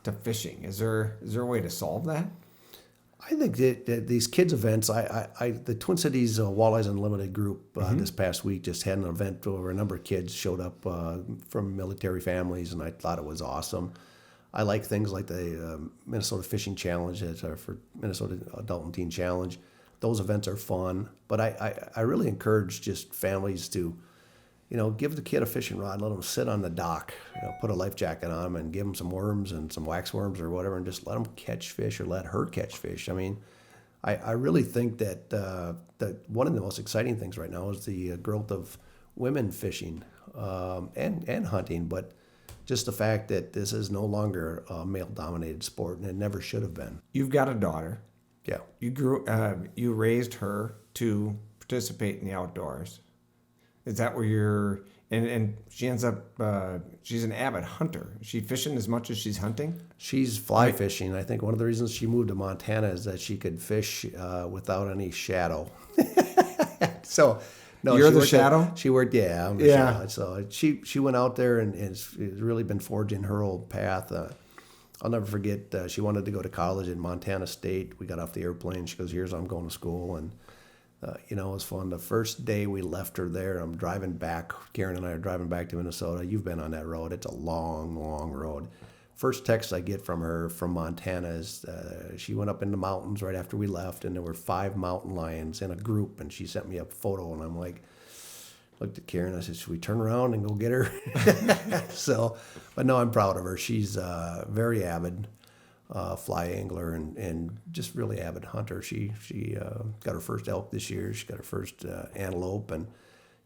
to fishing. Is there a way to solve that? I think that these kids events, the Twin Cities Walleyes Unlimited group this past week just had an event where a number of kids showed up from military families, and I thought it was awesome. I like things like the Minnesota Fishing Challenge for Minnesota Adult and Teen Challenge. Those events are fun, but I really encourage just families to, give the kid a fishing rod, let them sit on the dock, put a life jacket on them and give them some worms and some wax worms or whatever, and just let them catch fish or let her catch fish. I mean, I really think that that one of the most exciting things right now is the growth of women fishing and hunting, but just the fact that this is no longer a male-dominated sport, and it never should have been. You've got a daughter. Yeah. You raised her to participate in the outdoors. Is that where and she ends up, she's an avid hunter. Is she fishing as much as she's hunting? She's fly fishing. I think one of the reasons she moved to Montana is that she could fish without any shadow. So, no, You're she the worked shadow? She worked, yeah. I'm the Yeah. shadow. So she went out there and has really been forging her old path. I'll never forget, she wanted to go to college at Montana State. We got off the airplane. She goes, here's how I'm going to school. And, it was fun. The first day we left her there, I'm driving back. Karen and I are driving back to Minnesota. You've been on that road. It's a long, long road. First text I get from her from Montana is she went up in the mountains right after we left, and there were 5 mountain lions in a group, and she sent me a photo, and I'm like, looked at Karen. I said, should we turn around and go get her? So, but no, I'm proud of her. She's very avid fly angler and just really avid hunter. She got her first elk this year. She got her first antelope. And,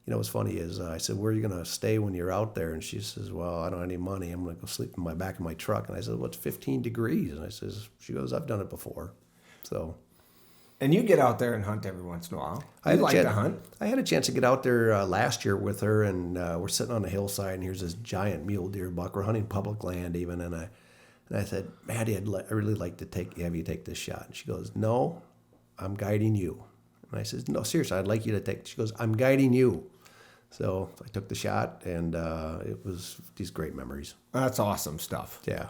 what's funny is I said, where are you going to stay when you're out there? And she says, well, I don't have any money. I'm going to go sleep in my back of my truck. And I said, well, it's 15 degrees. And she goes, I've done it before. So. And you get out there and hunt every once in a while. I like to hunt. I had a chance to get out there last year with her, and we're sitting on the hillside, and here's this giant mule deer buck. We're hunting public land even, and I said, Maddie, I'd really like to have you take this shot. And she goes, no, I'm guiding you. And I said, no, seriously, I'd like you to take. She goes, I'm guiding you. So I took the shot, and it was these great memories. That's awesome stuff. Yeah.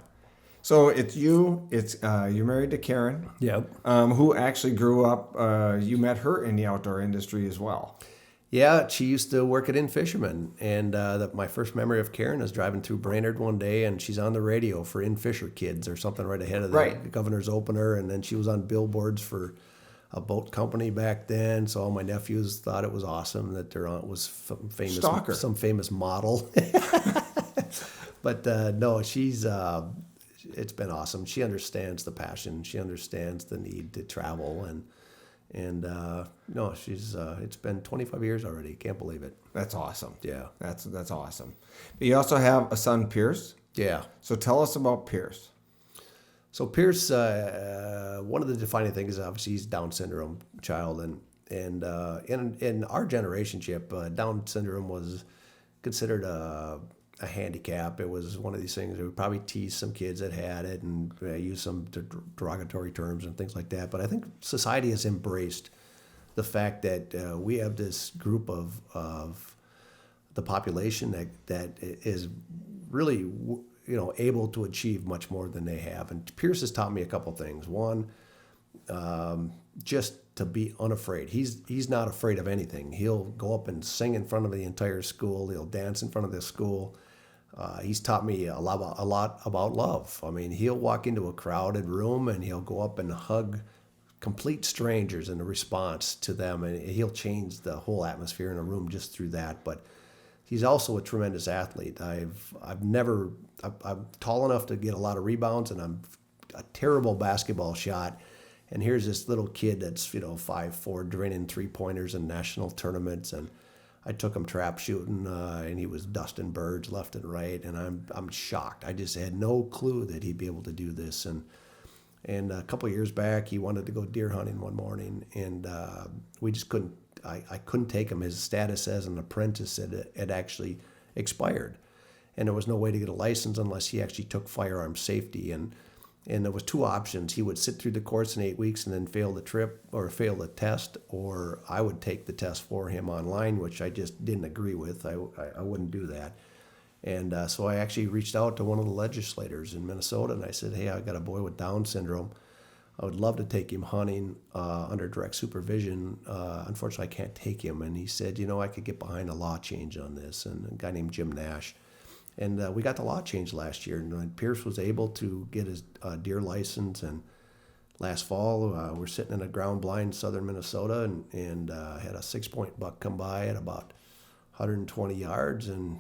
So it's you. It's you're married to Karen. Yep. Who actually grew up. You met her in the outdoor industry as well. Yeah, she used to work at In Fisherman, and my first memory of Karen is driving through Brainerd one day, and she's on the radio for In Fisher Kids or something right ahead of the governor's opener, and then she was on billboards for a boat company back then. So all my nephews thought it was awesome that there was some famous model. But no, she's. It's been awesome. She understands the passion. She understands the need to travel, and no, she's. It's been 25 years already. Can't believe it. That's awesome. Yeah, that's awesome. But you also have a son, Pierce. Yeah. So tell us about Pierce. So Pierce, one of the defining things is obviously he's Down syndrome child, and in our generation, Chip, Down syndrome was considered a handicap. It was one of these things that would probably tease some kids that had it and use some derogatory terms and things like that. But I think society has embraced the fact that we have this group of the population that is really able to achieve much more than they have. And Pierce has taught me a couple things. One, just to be unafraid. He's not afraid of anything. He'll go up and sing in front of the entire school. He'll dance in front of the school. He's taught me a lot about love. I mean, he'll walk into a crowded room and he'll go up and hug complete strangers in a response to them, and he'll change the whole atmosphere in a room just through that. But he's also a tremendous athlete. I'm tall enough to get a lot of rebounds, and I'm a terrible basketball shot. And here's this little kid that's 5'4", draining 3-pointers in national tournaments, and I took him trap shooting, and he was dusting birds left and right, and I'm shocked. I just had no clue that he'd be able to do this. And a couple of years back, he wanted to go deer hunting one morning, and we just couldn't. I couldn't take him. His status as an apprentice had actually expired, and there was no way to get a license unless he actually took firearm safety. And there was 2 options. He would sit through the course in 8 weeks and then fail the trip or fail the test, or I would take the test for him online, which I just didn't agree with. I wouldn't do that. And so I actually reached out to one of the legislators in Minnesota, and I said, hey, I got a boy with Down syndrome. I would love to take him hunting under direct supervision. Unfortunately, I can't take him. And he said, I could get behind a law change on this. And a guy named Jim Nash. And we got the law change last year. And Pierce was able to get his deer license. And last fall, we're sitting in a ground blind in southern Minnesota and had a 6-point buck come by at about 120 yards. And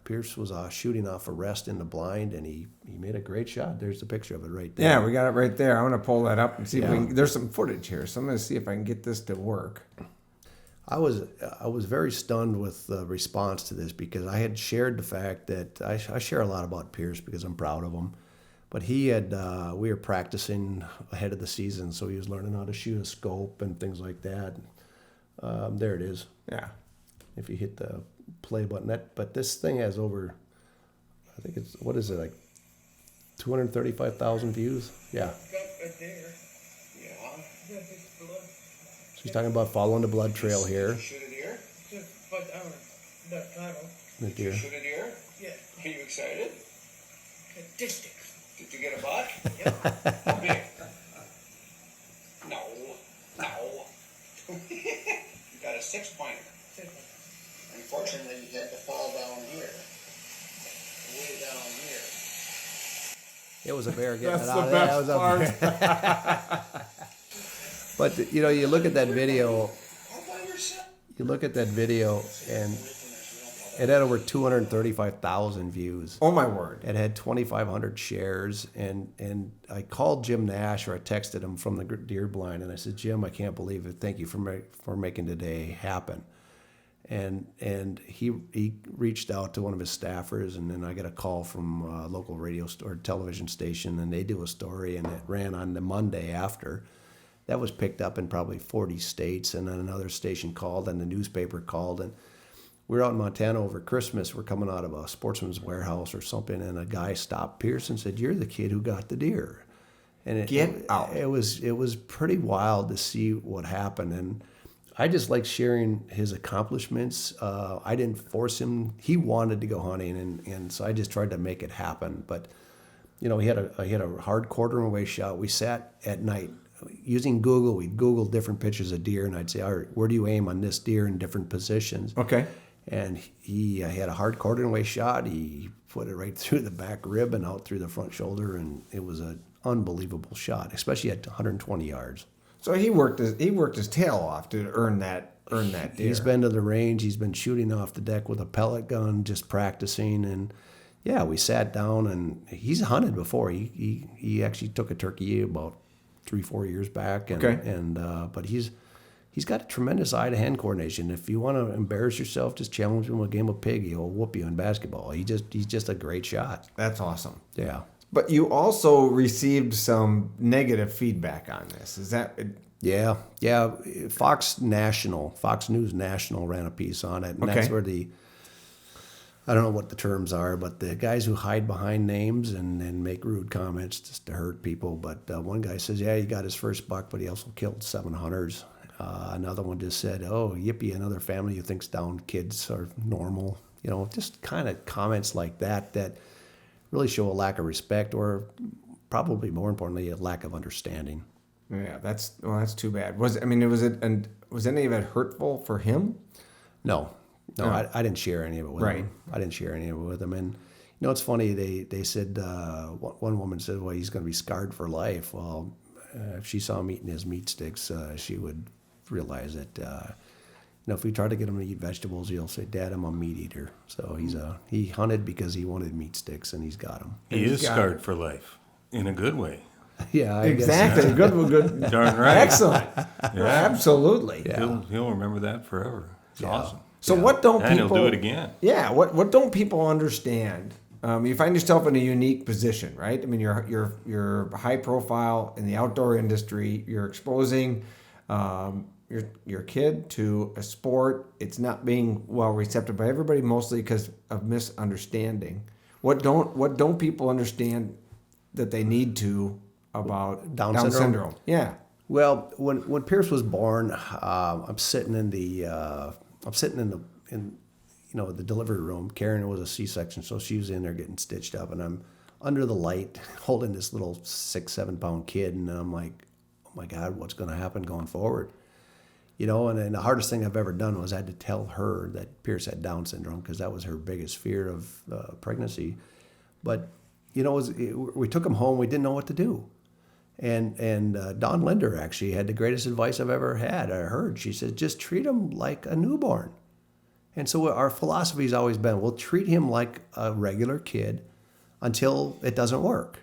Pierce was shooting off a rest in the blind, and he made a great shot. There's the picture of it right there. Yeah, we got it right there. I want to pull that up and see if we can, there's some footage here, so I'm going to see if I can get this to work. I was very stunned with the response to this because I had shared the fact that I share a lot about Pierce because I'm proud of him. But he had we were practicing ahead of the season, so he was learning how to shoot a scope and things like that. There it is. Yeah. If you hit the play button, but this thing has over, I think it's, what is it, like 235,000 views? Yeah. She's talking about following the blood trail here. Shoot a deer? The deer. Shoot a deer? Yeah. Are you excited? Distance. Did you get a buck? Yeah. How big? No. You got a 6-pointer. Unfortunately, you had to fall down here. Way down here. It was a bear getting That's it the out of there. best That was a But you look at that video. All by yourself? You look at that video, and it had over 235,000 views. Oh, my word. It had 2,500 shares, and I called Jim Nash, or I texted him from the deer blind, and I said, Jim, I can't believe it. Thank you for making today happen. And he reached out to one of his staffers, and then I got a call from a local radio or television station, and they do a story, and it ran on the Monday after. That was picked up in probably 40 states, and then another station called, and the newspaper called, and we were out in Montana over Christmas. We're coming out of a Sportsman's Warehouse or something, and a guy stopped Pierce and said, "You're the kid who got the deer." And Get out. It was pretty wild to see what happened, and I just like sharing his accomplishments. I didn't force him; he wanted to go hunting, and so I just tried to make it happen. But he had a hard quarter away shot. We sat at night using Google. We'd Google different pictures of deer, and I'd say, "All right, where do you aim on this deer in different positions?" Okay. And he had a hard quarter away shot. He put it right through the back rib and out through the front shoulder, and it was an unbelievable shot, especially at 120 yards. So he worked his tail off to earn that deer. He's been to the range. He's been shooting off the deck with a pellet gun, just practicing. And yeah, we sat down, and he's hunted before. He actually took a turkey about 3-4 years back. And, Okay. But he's got a tremendous eye to hand coordination. If you want to embarrass yourself, just challenge him with a game of pig. He'll whoop you in basketball. He's just a great shot. That's awesome. Yeah. But you also received some negative feedback on this. Is that? Yeah. Fox News National ran a piece on it, and Okay. that's where I don't know what the terms are, but the guys who hide behind names and make rude comments just to hurt people. But one guy says, yeah, he got his first buck, but he also killed 7 hunters. Another one just said, oh, yippee, another family who thinks downed kids are normal. Just kind of comments like that really show a lack of respect, or probably more importantly, a lack of understanding. Yeah, that's too bad. Was any of it hurtful for him? No, I didn't share any of it with Right. him. I didn't share any of it with him. And it's funny. They said one woman said, well, he's going to be scarred for life. Well, if she saw him eating his meat sticks, she would realize that. If we try to get him to eat vegetables, he'll say, "Dad, I'm a meat eater." So he hunted because he wanted meat sticks, and he's got them. He is scarred for life in a good way. Yeah, I guess. Exactly. Good. Darn right. Excellent. Absolutely. Yeah. He'll remember that forever. It's awesome. So what don't And people? he'll do it again. Yeah. What don't people understand? You find yourself in a unique position, right? I mean, you're high profile in the outdoor industry. You're exposing your kid to a sport. It's not being well receptive by everybody, mostly because of misunderstanding. What don't people understand that they need to about Down Down syndrome? syndrome? Yeah. Well, when Pierce was born, I'm sitting in the delivery room. Karen was a C-section, so she was in there getting stitched up, and I'm under the light, holding this little 6-7 pound kid, and I'm like, oh my God, what's going to happen going forward? And the hardest thing I've ever done was I had to tell her that Pierce had Down syndrome, because that was her biggest fear of pregnancy. But we took him home. We didn't know what to do. And Dawn Linder actually had the greatest advice I've ever had. I heard. She said, just treat him like a newborn. And so our philosophy has always been, we'll treat him like a regular kid until it doesn't work.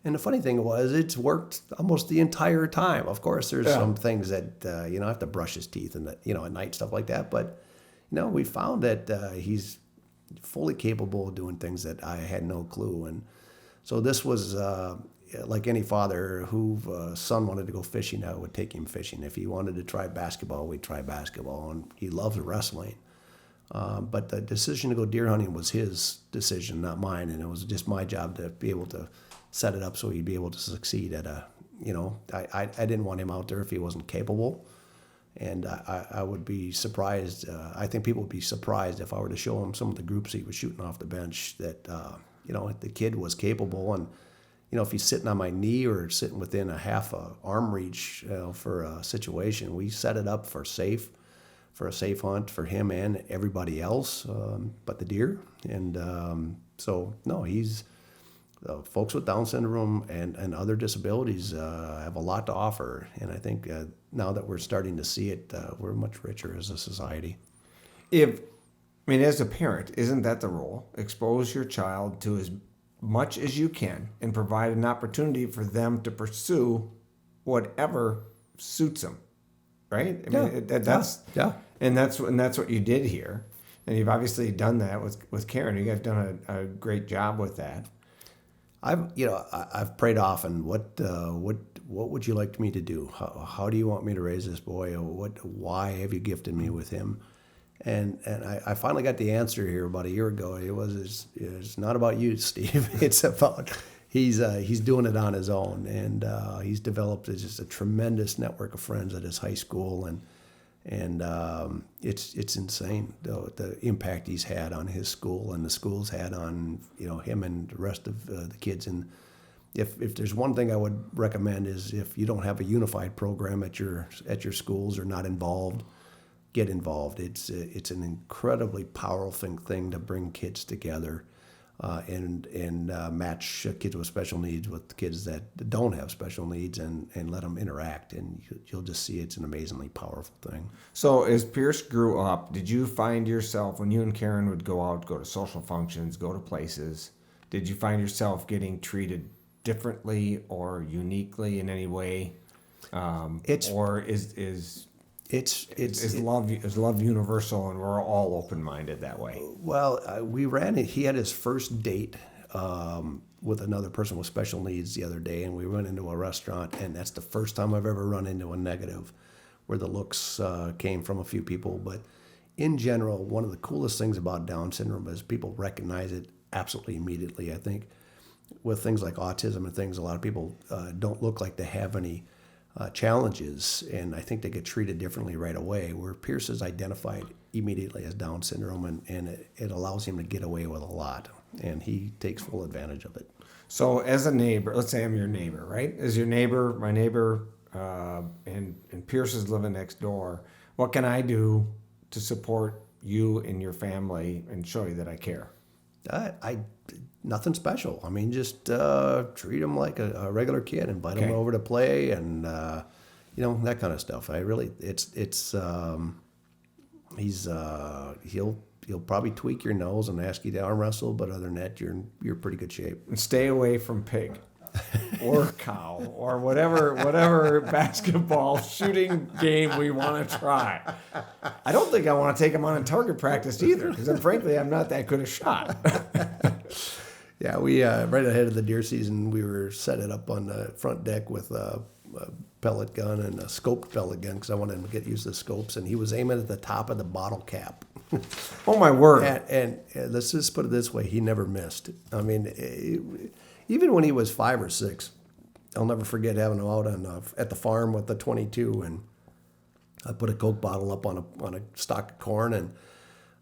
And the funny thing was, it's worked almost the entire time. Of course, there's some things that, I have to brush his teeth and, at night, stuff like that. But, we found that he's fully capable of doing things that I had no clue. And so this was like any father whose son wanted to go fishing, I would take him fishing. If he wanted to try basketball, we'd try basketball. And he loves wrestling. But the decision to go deer hunting was his decision, not mine. And it was just my job to be able to set it up so he'd be able to succeed at I didn't want him out there if he wasn't capable. And I would be surprised. I think people would be surprised if I were to show him some of the groups he was shooting off the bench that, the kid was capable. And, if he's sitting on my knee or sitting within a half a arm reach for a situation, we set it up for a safe hunt for him and everybody else, but the deer. And he's folks with Down syndrome and other disabilities have a lot to offer. And I think now that we're starting to see it, we're much richer as a society. As a parent, isn't that the role? Expose your child to as much as you can and provide an opportunity for them to pursue whatever suits them, right? That's and that's what you did here, and you've obviously done that with Karen. You guys have done a great job with that. I've prayed often. What would you like me to do? How do you want me to raise this boy? Why have you gifted me with him? And I finally got the answer here about a year ago. It's not about you, Steve. It's about he's doing it on his own, and he's developed just a tremendous network of friends at his high school, and it's insane the impact he's had on his school and the school's had on him and the rest of the kids. And if there's one thing I would recommend is if you don't have a unified program at your schools or not involved, get involved. It's an incredibly powerful thing to bring kids together and match kids with special needs with kids that don't have special needs and let them interact. And you'll just see it's an amazingly powerful thing. So as Pierce grew up, did you find yourself, when you and Karen would go out, go to social functions, go to places, did you find yourself getting treated differently or uniquely in any way? Is love universal and we're all open-minded that way? Well, he had his first date with another person with special needs the other day, and we went into a restaurant, and that's the first time I've ever run into a negative where the looks came from a few people. But in general, one of the coolest things about Down syndrome is people recognize it absolutely immediately. I think with things like autism and things, a lot of people don't look like they have any challenges, and I think they get treated differently right away, where Pierce is identified immediately as Down syndrome, and it allows him to get away with a lot, and he takes full advantage of it. So as a neighbor, let's say I'm your neighbor, right? As your neighbor, my neighbor, and Pierce is living next door, what can I do to support you and your family and show you that I care? Nothing special. I mean, just treat him like a regular kid, invite him over to play, and that kind of stuff. He'll probably tweak your nose and ask you to arm wrestle, but other than that, you're in pretty good shape. And stay away from pig or cow or whatever basketball shooting game we want to try. I don't think I want to take him on a target practice either, because frankly, I'm not that good a shot. Yeah, we right ahead of the deer season, we were set it up on the front deck with a pellet gun and a scoped pellet gun because I wanted him to get used to the scopes, and he was aiming at the top of the bottle cap. Oh my word! And let's just put it this way: he never missed. I mean, even when he was 5 or 6, I'll never forget having him out at the farm with the .22, and I put a Coke bottle up on a stalk of corn, and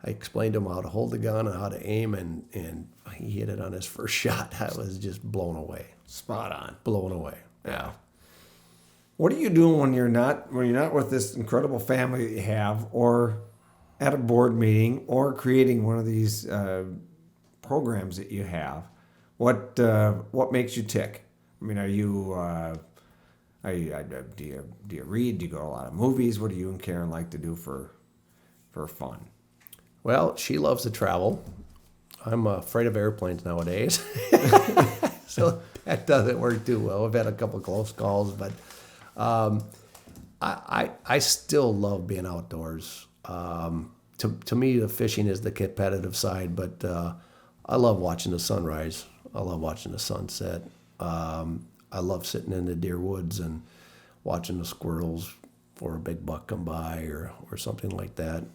I explained to him how to hold the gun and how to aim, and he hit it on his first shot. I was just blown away. Spot on. Blown away. Yeah. What are you doing when you're not with this incredible family that you have, or at a board meeting, or creating one of these programs that you have? What makes you tick? I mean, do you read? Do you go to a lot of movies? What do you and Karen like to do for fun? Well, she loves to travel. I'm afraid of airplanes nowadays. So that doesn't work too well. I've had a couple close calls, but I still love being outdoors. To me, the fishing is the competitive side, but I love watching the sunrise. I love watching the sunset. I love sitting in the deer woods and watching the squirrels or a big buck come by or something like that.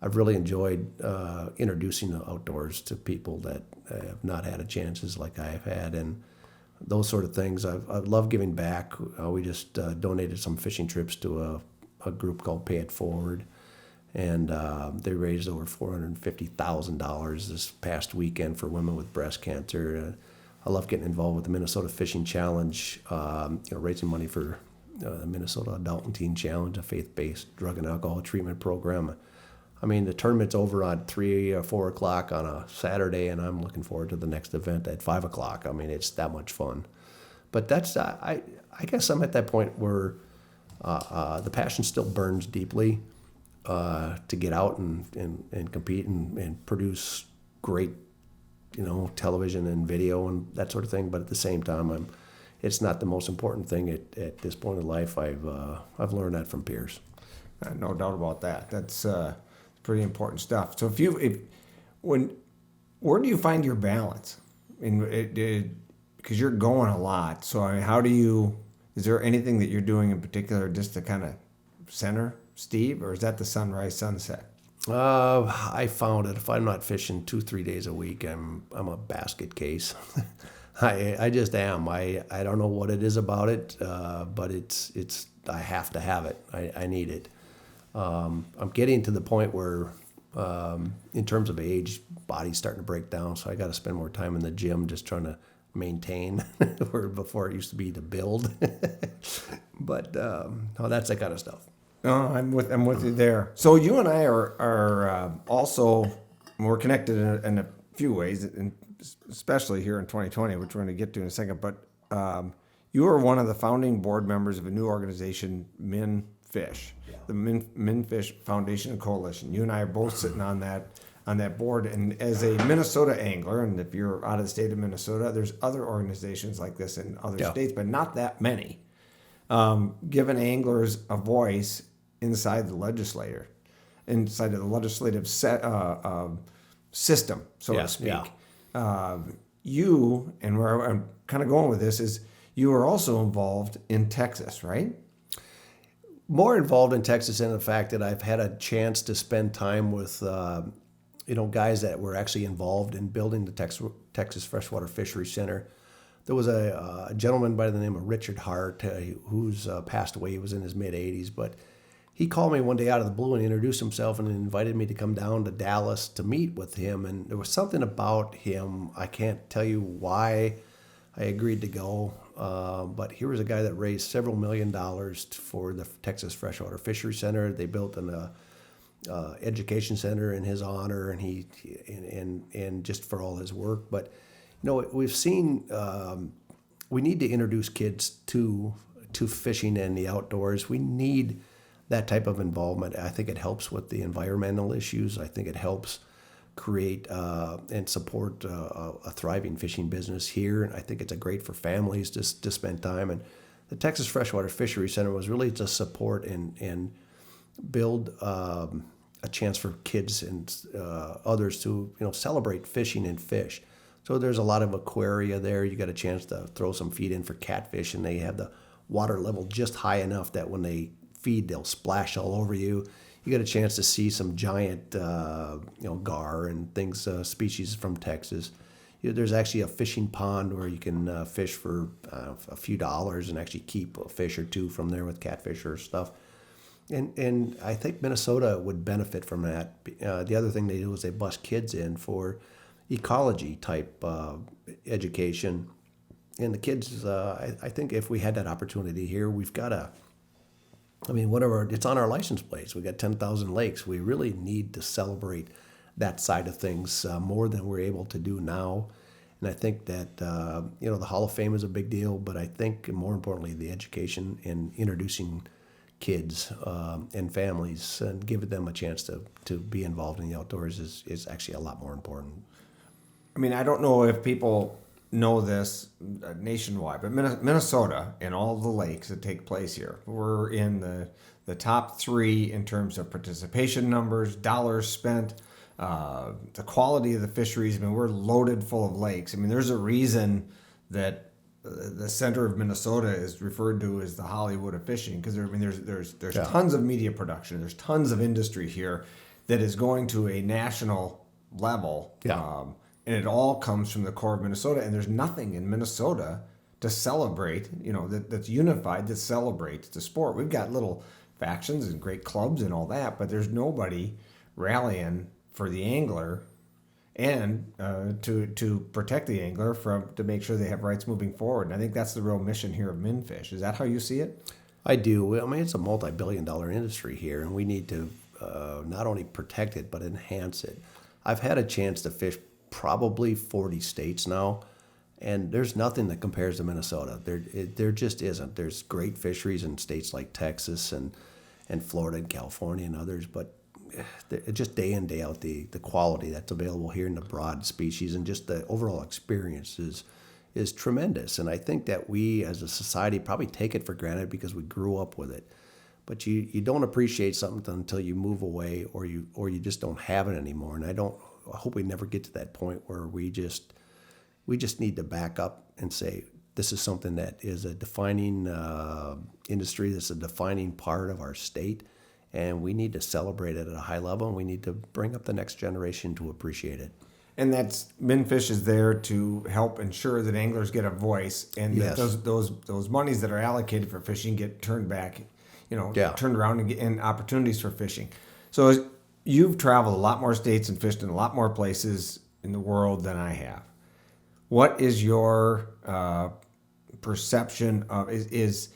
I've really enjoyed introducing the outdoors to people that have not had a chances like I have had, and those sort of things. I love giving back. We just donated some fishing trips to a group called Pay It Forward, and they raised over $450,000 this past weekend for women with breast cancer. I love getting involved with the Minnesota Fishing Challenge, raising money for the Minnesota Adult and Teen Challenge, a faith-based drug and alcohol treatment program. I mean, the tournament's over at 3 or 4 o'clock on a Saturday, and I'm looking forward to the next event at 5 o'clock. I mean, it's that much fun. But that's I guess I'm at that point where the passion still burns deeply to get out and compete and produce great, television and video and that sort of thing. But at the same time, it's not the most important thing at this point in life. I've learned that from peers. No doubt about that. That's pretty important stuff. So where do you find your balance? I mean, because you're going a lot. So I mean, is there anything that you're doing in particular just to kind of center Steve, or is that the sunrise, sunset? I found that if I'm not fishing 2-3 days a week, I'm a basket case. I just am. I don't know what it is about it, but it's I have to have it. I need it. I'm getting to the point where, in terms of age, body's starting to break down, so I got to spend more time in the gym just trying to maintain where before it used to be to build. But that's that kind of stuff. No, I'm with you there. So you and I are also, we're connected in a few ways, and especially here in 2020, which we're going to get to in a second. But you are one of the founding board members of a new organization, MinFish, the MinFish Foundation and Coalition. You and I are both sitting on that board. And as a Minnesota angler, and if you're out of the state of Minnesota, there's other organizations like this in other states, but not that many. Giving anglers a voice inside the legislative system, so to speak. Yeah. You, and where I'm kind of going with this, is you are also involved in Texas, right? More involved in Texas in the fact that I've had a chance to spend time with, guys that were actually involved in building the Texas Freshwater Fishery Center. There was a gentleman by the name of Richard Hart who's passed away. He was in his mid-80s, but he called me one day out of the blue and introduced himself and invited me to come down to Dallas to meet with him. And there was something about him. I can't tell you why I agreed to go, but here was a guy that raised several $1 million for the Texas Freshwater Fishery Center. They built an education center in his honor, and just for all his work. But we've seen we need to introduce kids to fishing and the outdoors. We need that type of involvement. I think it helps with the environmental issues. I think it helps create and support a thriving fishing business here. And I think it's great for families to spend time. And the Texas Freshwater Fishery Center was really to support and build a chance for kids and others to celebrate fishing and fish. So there's a lot of aquaria there. You got a chance to throw some feed in for catfish, and they have the water level just high enough that when they feed, they'll splash all over you. You get a chance to see some giant, gar and things, species from Texas. There's actually a fishing pond where you can fish for a few dollars and actually keep a fish or two from there with catfish or stuff. And I think Minnesota would benefit from that. The other thing they do is they bus kids in for ecology type education. And the kids, I think if we had that opportunity here, we've got it's on our license plates. We got 10,000 lakes. We really need to celebrate that side of things more than we're able to do now. And I think that, the Hall of Fame is a big deal, but I think more importantly, the education and introducing kids and families and giving them a chance to be involved in the outdoors is actually a lot more important. I mean, I don't know if people know this nationwide, but Minnesota and all the lakes that take place here, we're in the top 3 in terms of participation numbers, dollars spent, the quality of the fisheries. I mean, we're loaded full of lakes. I mean, there's a reason that the center of Minnesota is referred to as the Hollywood of fishing, because there's tons of media production, there's tons of industry here that is going to a national level, and it all comes from the core of Minnesota. And there's nothing in Minnesota to celebrate, that's unified, that celebrates the sport. We've got little factions and great clubs and all that, but there's nobody rallying for the angler and to protect the angler to make sure they have rights moving forward. And I think that's the real mission here of MinFish. Is that how you see it? I do. I mean, it's a multi-billion-dollar industry here, and we need to not only protect it but enhance it. I've had a chance to fish probably 40 states now, and there's nothing that compares to Minnesota. There just isn't. There's great fisheries in states like Texas and Florida and California and others, but just day in, day out, the quality that's available here in the broad species and just the overall experience is tremendous. And I think that we as a society probably take it for granted because we grew up with it. But you don't appreciate something until you move away or you just don't have it anymore. And I hope we never get to that point where we just need to back up and say, this is something that is a defining industry, that's a defining part of our state. And we need to celebrate it at a high level, and we need to bring up the next generation to appreciate it. And that's MinFish is there to help ensure that anglers get a voice, and that those monies that are allocated for fishing get turned back, turned around and opportunities for fishing. So you've traveled a lot more states and fished in a lot more places in the world than I have. What is your perception of is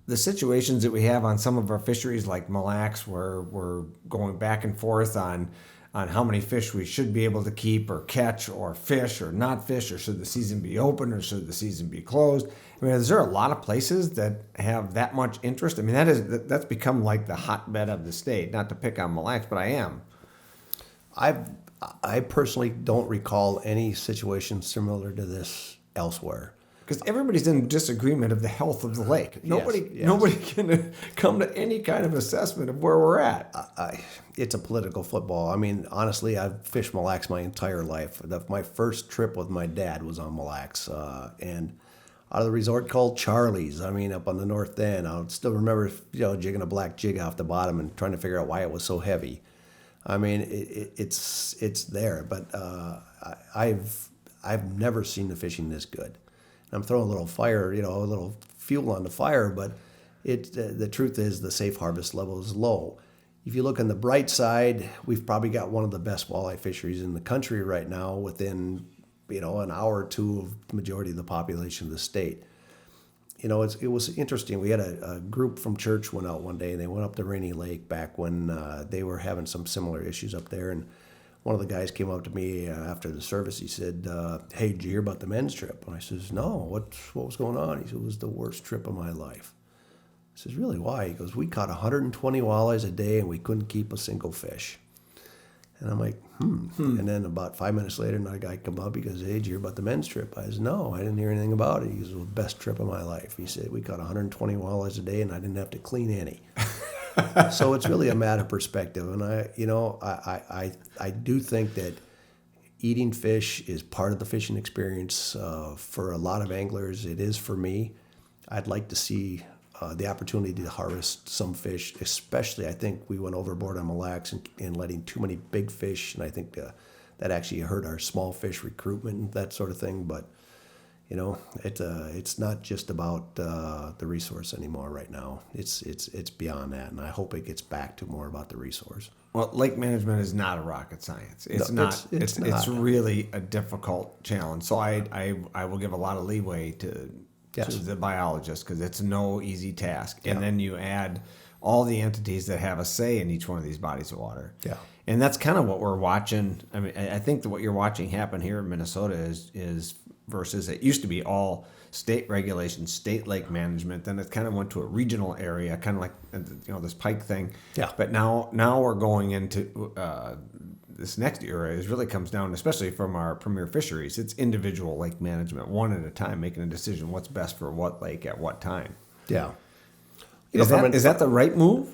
the situations that we have on some of our fisheries like Mille Lacs, where we're going back and forth on how many fish we should be able to keep or catch or fish or not fish, or should the season be open or should the season be closed? I mean, is there a lot of places that have that much interest? I mean, that's become like the hotbed of the state. Not to pick on Mille Lacs, but I am. I personally don't recall any situation similar to this elsewhere. Because everybody's in disagreement of the health of the lake. Nobody can come to any kind of assessment of where we're at. It's a political football. I mean, honestly, I've fished Mille Lacs my entire life. My first trip with my dad was on Mille Lacs, and out of the resort called Charlie's. I mean, up on the north end. I still remember, jigging a black jig off the bottom and trying to figure out why it was so heavy. I mean, it's there, but I've never seen the fishing this good. I'm throwing a little fire, a little fuel on the fire, but the truth is the safe harvest level is low. If you look on the bright side, we've probably got one of the best walleye fisheries in the country right now within, an hour or two of the majority of the population of the state. It was interesting. We had a group from church went out one day, and they went up to Rainy Lake back when they were having some similar issues up there, and one of the guys came up to me after the service. He said, hey, did you hear about the men's trip? And I says, no, what was going on? He said, it was the worst trip of my life. I says, really, why? He goes, we caught 120 walleyes a day and we couldn't keep a single fish. And I'm like, And then about 5 minutes later, another guy come up. He goes, hey, did you hear about the men's trip? I said, no, I didn't hear anything about it. He goes, it was the best trip of my life. He said, we caught 120 walleyes a day and I didn't have to clean any. So it's really a matter of perspective, and I do think that eating fish is part of the fishing experience for a lot of anglers. It is for me. I'd like to see the opportunity to harvest some fish, especially I think we went overboard on Mille Lacs and letting too many big fish, and I think that actually hurt our small fish recruitment and that sort of thing. But It's not just about the resource anymore right now. It's beyond that, and I hope it gets back to more about the resource. Well, lake management is not a rocket science. It's No, not. it's It's not. really a difficult challenge. So I will give a lot of leeway to Yes. the biologists because it's no easy task. Yeah. And then you add all the entities that have a say in each one of these bodies of water. Yeah. And that's kind of what we're watching. I mean, I think that what you're watching happen here in Minnesota is versus it used to be all state regulation, state lake management. Then it kind of went to a regional area, kind of like this Pike thing. Yeah. But now we're going into this next era. Is really comes down, especially from our premier fisheries. It's individual lake management, one at a time, making a decision what's best for what lake at what time. Yeah. Is that the right move?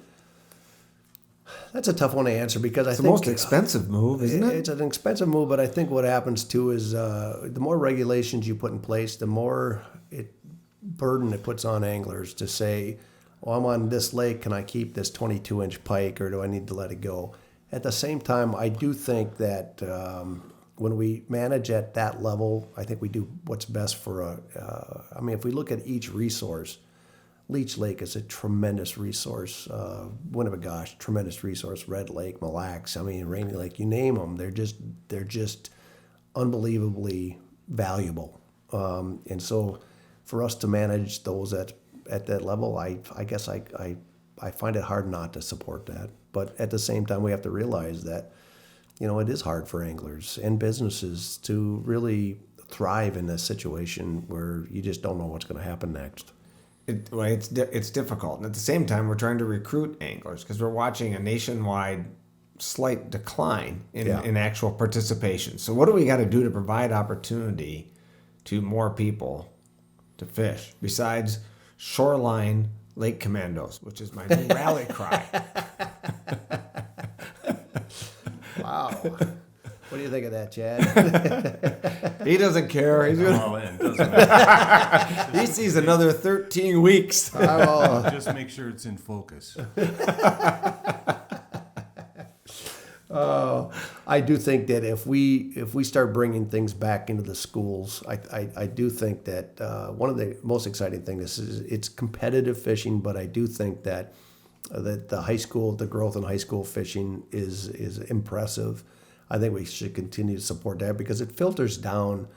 That's a tough one to answer because It's I the think most expensive move, isn't it? It's an expensive move, but I think what happens too is the more regulations you put in place, the more burden it puts on anglers to say, "Well, I'm on this lake. Can I keep this 22-inch pike, or do I need to let it go?" At the same time, I do think that when we manage at that level, I think we do what's best for if we look at each resource. Leech Lake is a tremendous resource. Winnebagosh, tremendous resource. Red Lake, Mille Lacs, Rainy Lake, you name them. They're just unbelievably valuable. And so for us to manage those at that level, I guess I find it hard not to support that. But at the same time, we have to realize that, it is hard for anglers and businesses to really thrive in this situation where you just don't know what's going to happen next. It's difficult, and at the same time, we're trying to recruit anglers because we're watching a nationwide slight decline in actual participation. So, what do we got to do to provide opportunity to more people to fish besides shoreline lake commandos, which is my new rally cry? Wow. What do you think of that, Chad? He doesn't care. He's I'm all in, doesn't it? he sees another 13 weeks. Just make sure it's in focus. I do think that if we start bringing things back into the schools, I do think that one of the most exciting things is it's competitive fishing, but I do think that the growth in high school fishing is impressive. I think we should continue to support that because it filters down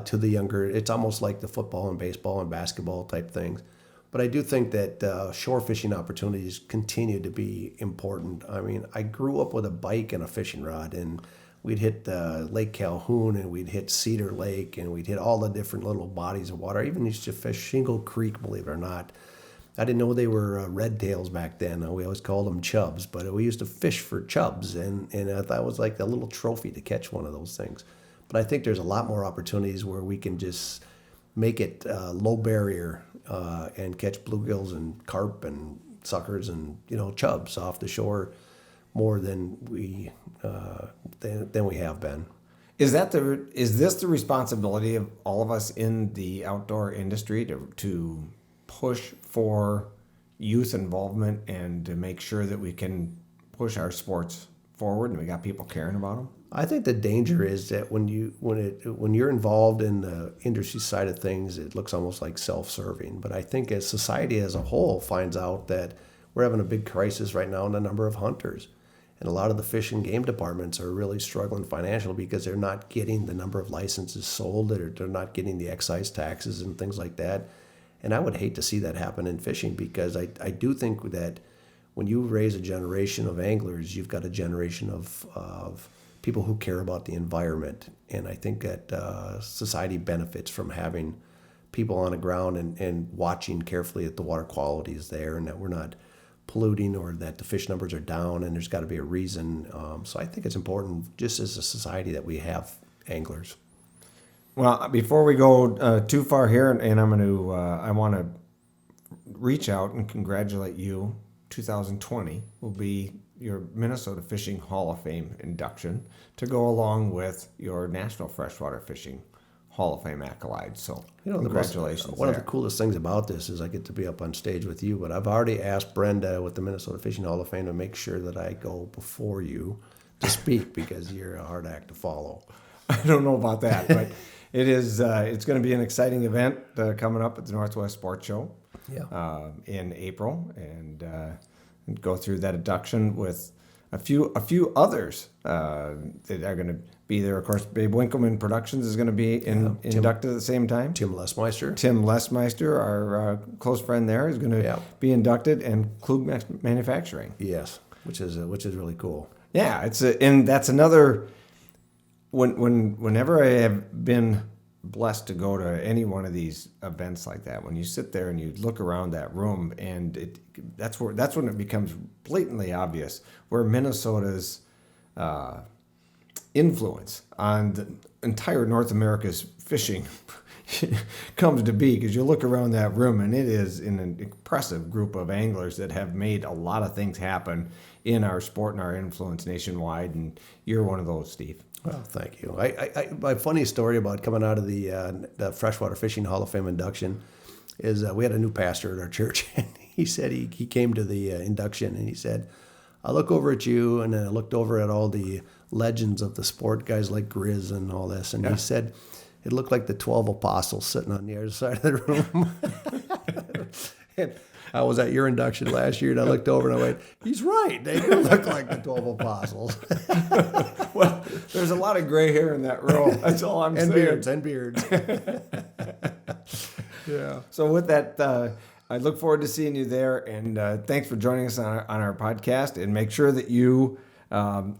to the younger. It's almost like the football and baseball and basketball type things. But I do think that shore fishing opportunities continue to be important. I grew up with a bike and a fishing rod, and we'd hit Lake Calhoun, and we'd hit Cedar Lake, and we'd hit all the different little bodies of water. I even used to fish Shingle Creek, believe it or not. I didn't know they were red tails back then. We always called them chubs, but we used to fish for chubs, and I thought it was like a little trophy to catch one of those things. But I think there's a lot more opportunities where we can just make it low barrier and catch bluegills and carp and suckers and chubs off the shore more than we have been. Is this the responsibility of all of us in the outdoor industry to push for youth involvement and to make sure that we can push our sports forward and we got people caring about them? I think the danger is that when you're involved in the industry side of things, it looks almost like self-serving. But I think as society as a whole finds out that we're having a big crisis right now in the number of hunters. And a lot of the fish and game departments are really struggling financially because they're not getting the number of licenses sold, or they're not getting the excise taxes and things like that. And I would hate to see that happen in fishing because I do think that when you raise a generation of anglers, you've got a generation of people who care about the environment. And I think that society benefits from having people on the ground and watching carefully that the water quality is there and that we're not polluting or that the fish numbers are down, and there's got to be a reason. So I think it's important just as a society that we have anglers. Well, before we go too far here, and I want to reach out and congratulate you. 2020 will be your Minnesota Fishing Hall of Fame induction to go along with your National Freshwater Fishing Hall of Fame accolade. So congratulations. One of the coolest things about this is I get to be up on stage with you, but I've already asked Brenda with the Minnesota Fishing Hall of Fame to make sure that I go before you to speak because you're a hard act to follow. I don't know about that, but It is. It's going to be an exciting event coming up at the Northwest Sports Show in April, and go through that induction with a few others that are going to be there. Of course, Babe Winkleman Productions is going to be inducted at the same time. Tim Lesmeister. Tim Lesmeister, our close friend there, is going to be inducted, and Klug Manufacturing. Yes, which is really cool. Yeah, and that's another. Whenever I have been blessed to go to any one of these events like that, when you sit there and you look around that room, and that's when it becomes blatantly obvious where Minnesota's influence on the entire North America's fishing comes to be, because you look around that room and it is an impressive group of anglers that have made a lot of things happen in our sport and our influence nationwide, and you're one of those, Steve. Well, thank you. My funny story about coming out of the Freshwater Fishing Hall of Fame induction is we had a new pastor at our church, and he said he came to the induction, and he said, I look over at you, and then I looked over at all the legends of the sport, guys like Grizz and all this, and he said it looked like the 12 apostles sitting on the other side of the room. And I was at your induction last year, and I looked over and I went, he's right. They do look like the 12 apostles. Well, there's a lot of gray hair in that row. That's all I'm saying. And beards. Yeah. So with that, I look forward to seeing you there, and thanks for joining us on our podcast. And make sure that you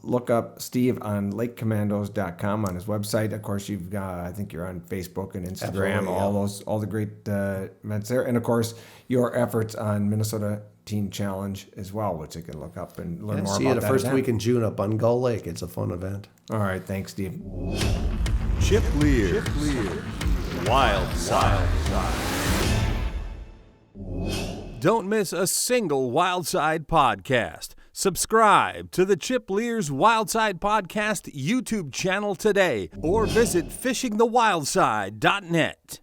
look up Steve on lakecommandos.com on his website. Of course, you've got, I think you're on Facebook and Instagram, Absolutely, all the great events there, and of course your efforts on Minnesota Teen Challenge as well, which you can look up and learn more about. See you the first event. week in June up on Gull Lake. It's a fun event. All right, thanks, Steve. Chip Lear. Wild Side. Don't miss a single Wildside podcast. Subscribe to the Chip Lear's Wildside Podcast YouTube channel today, or visit fishingthewildside.net.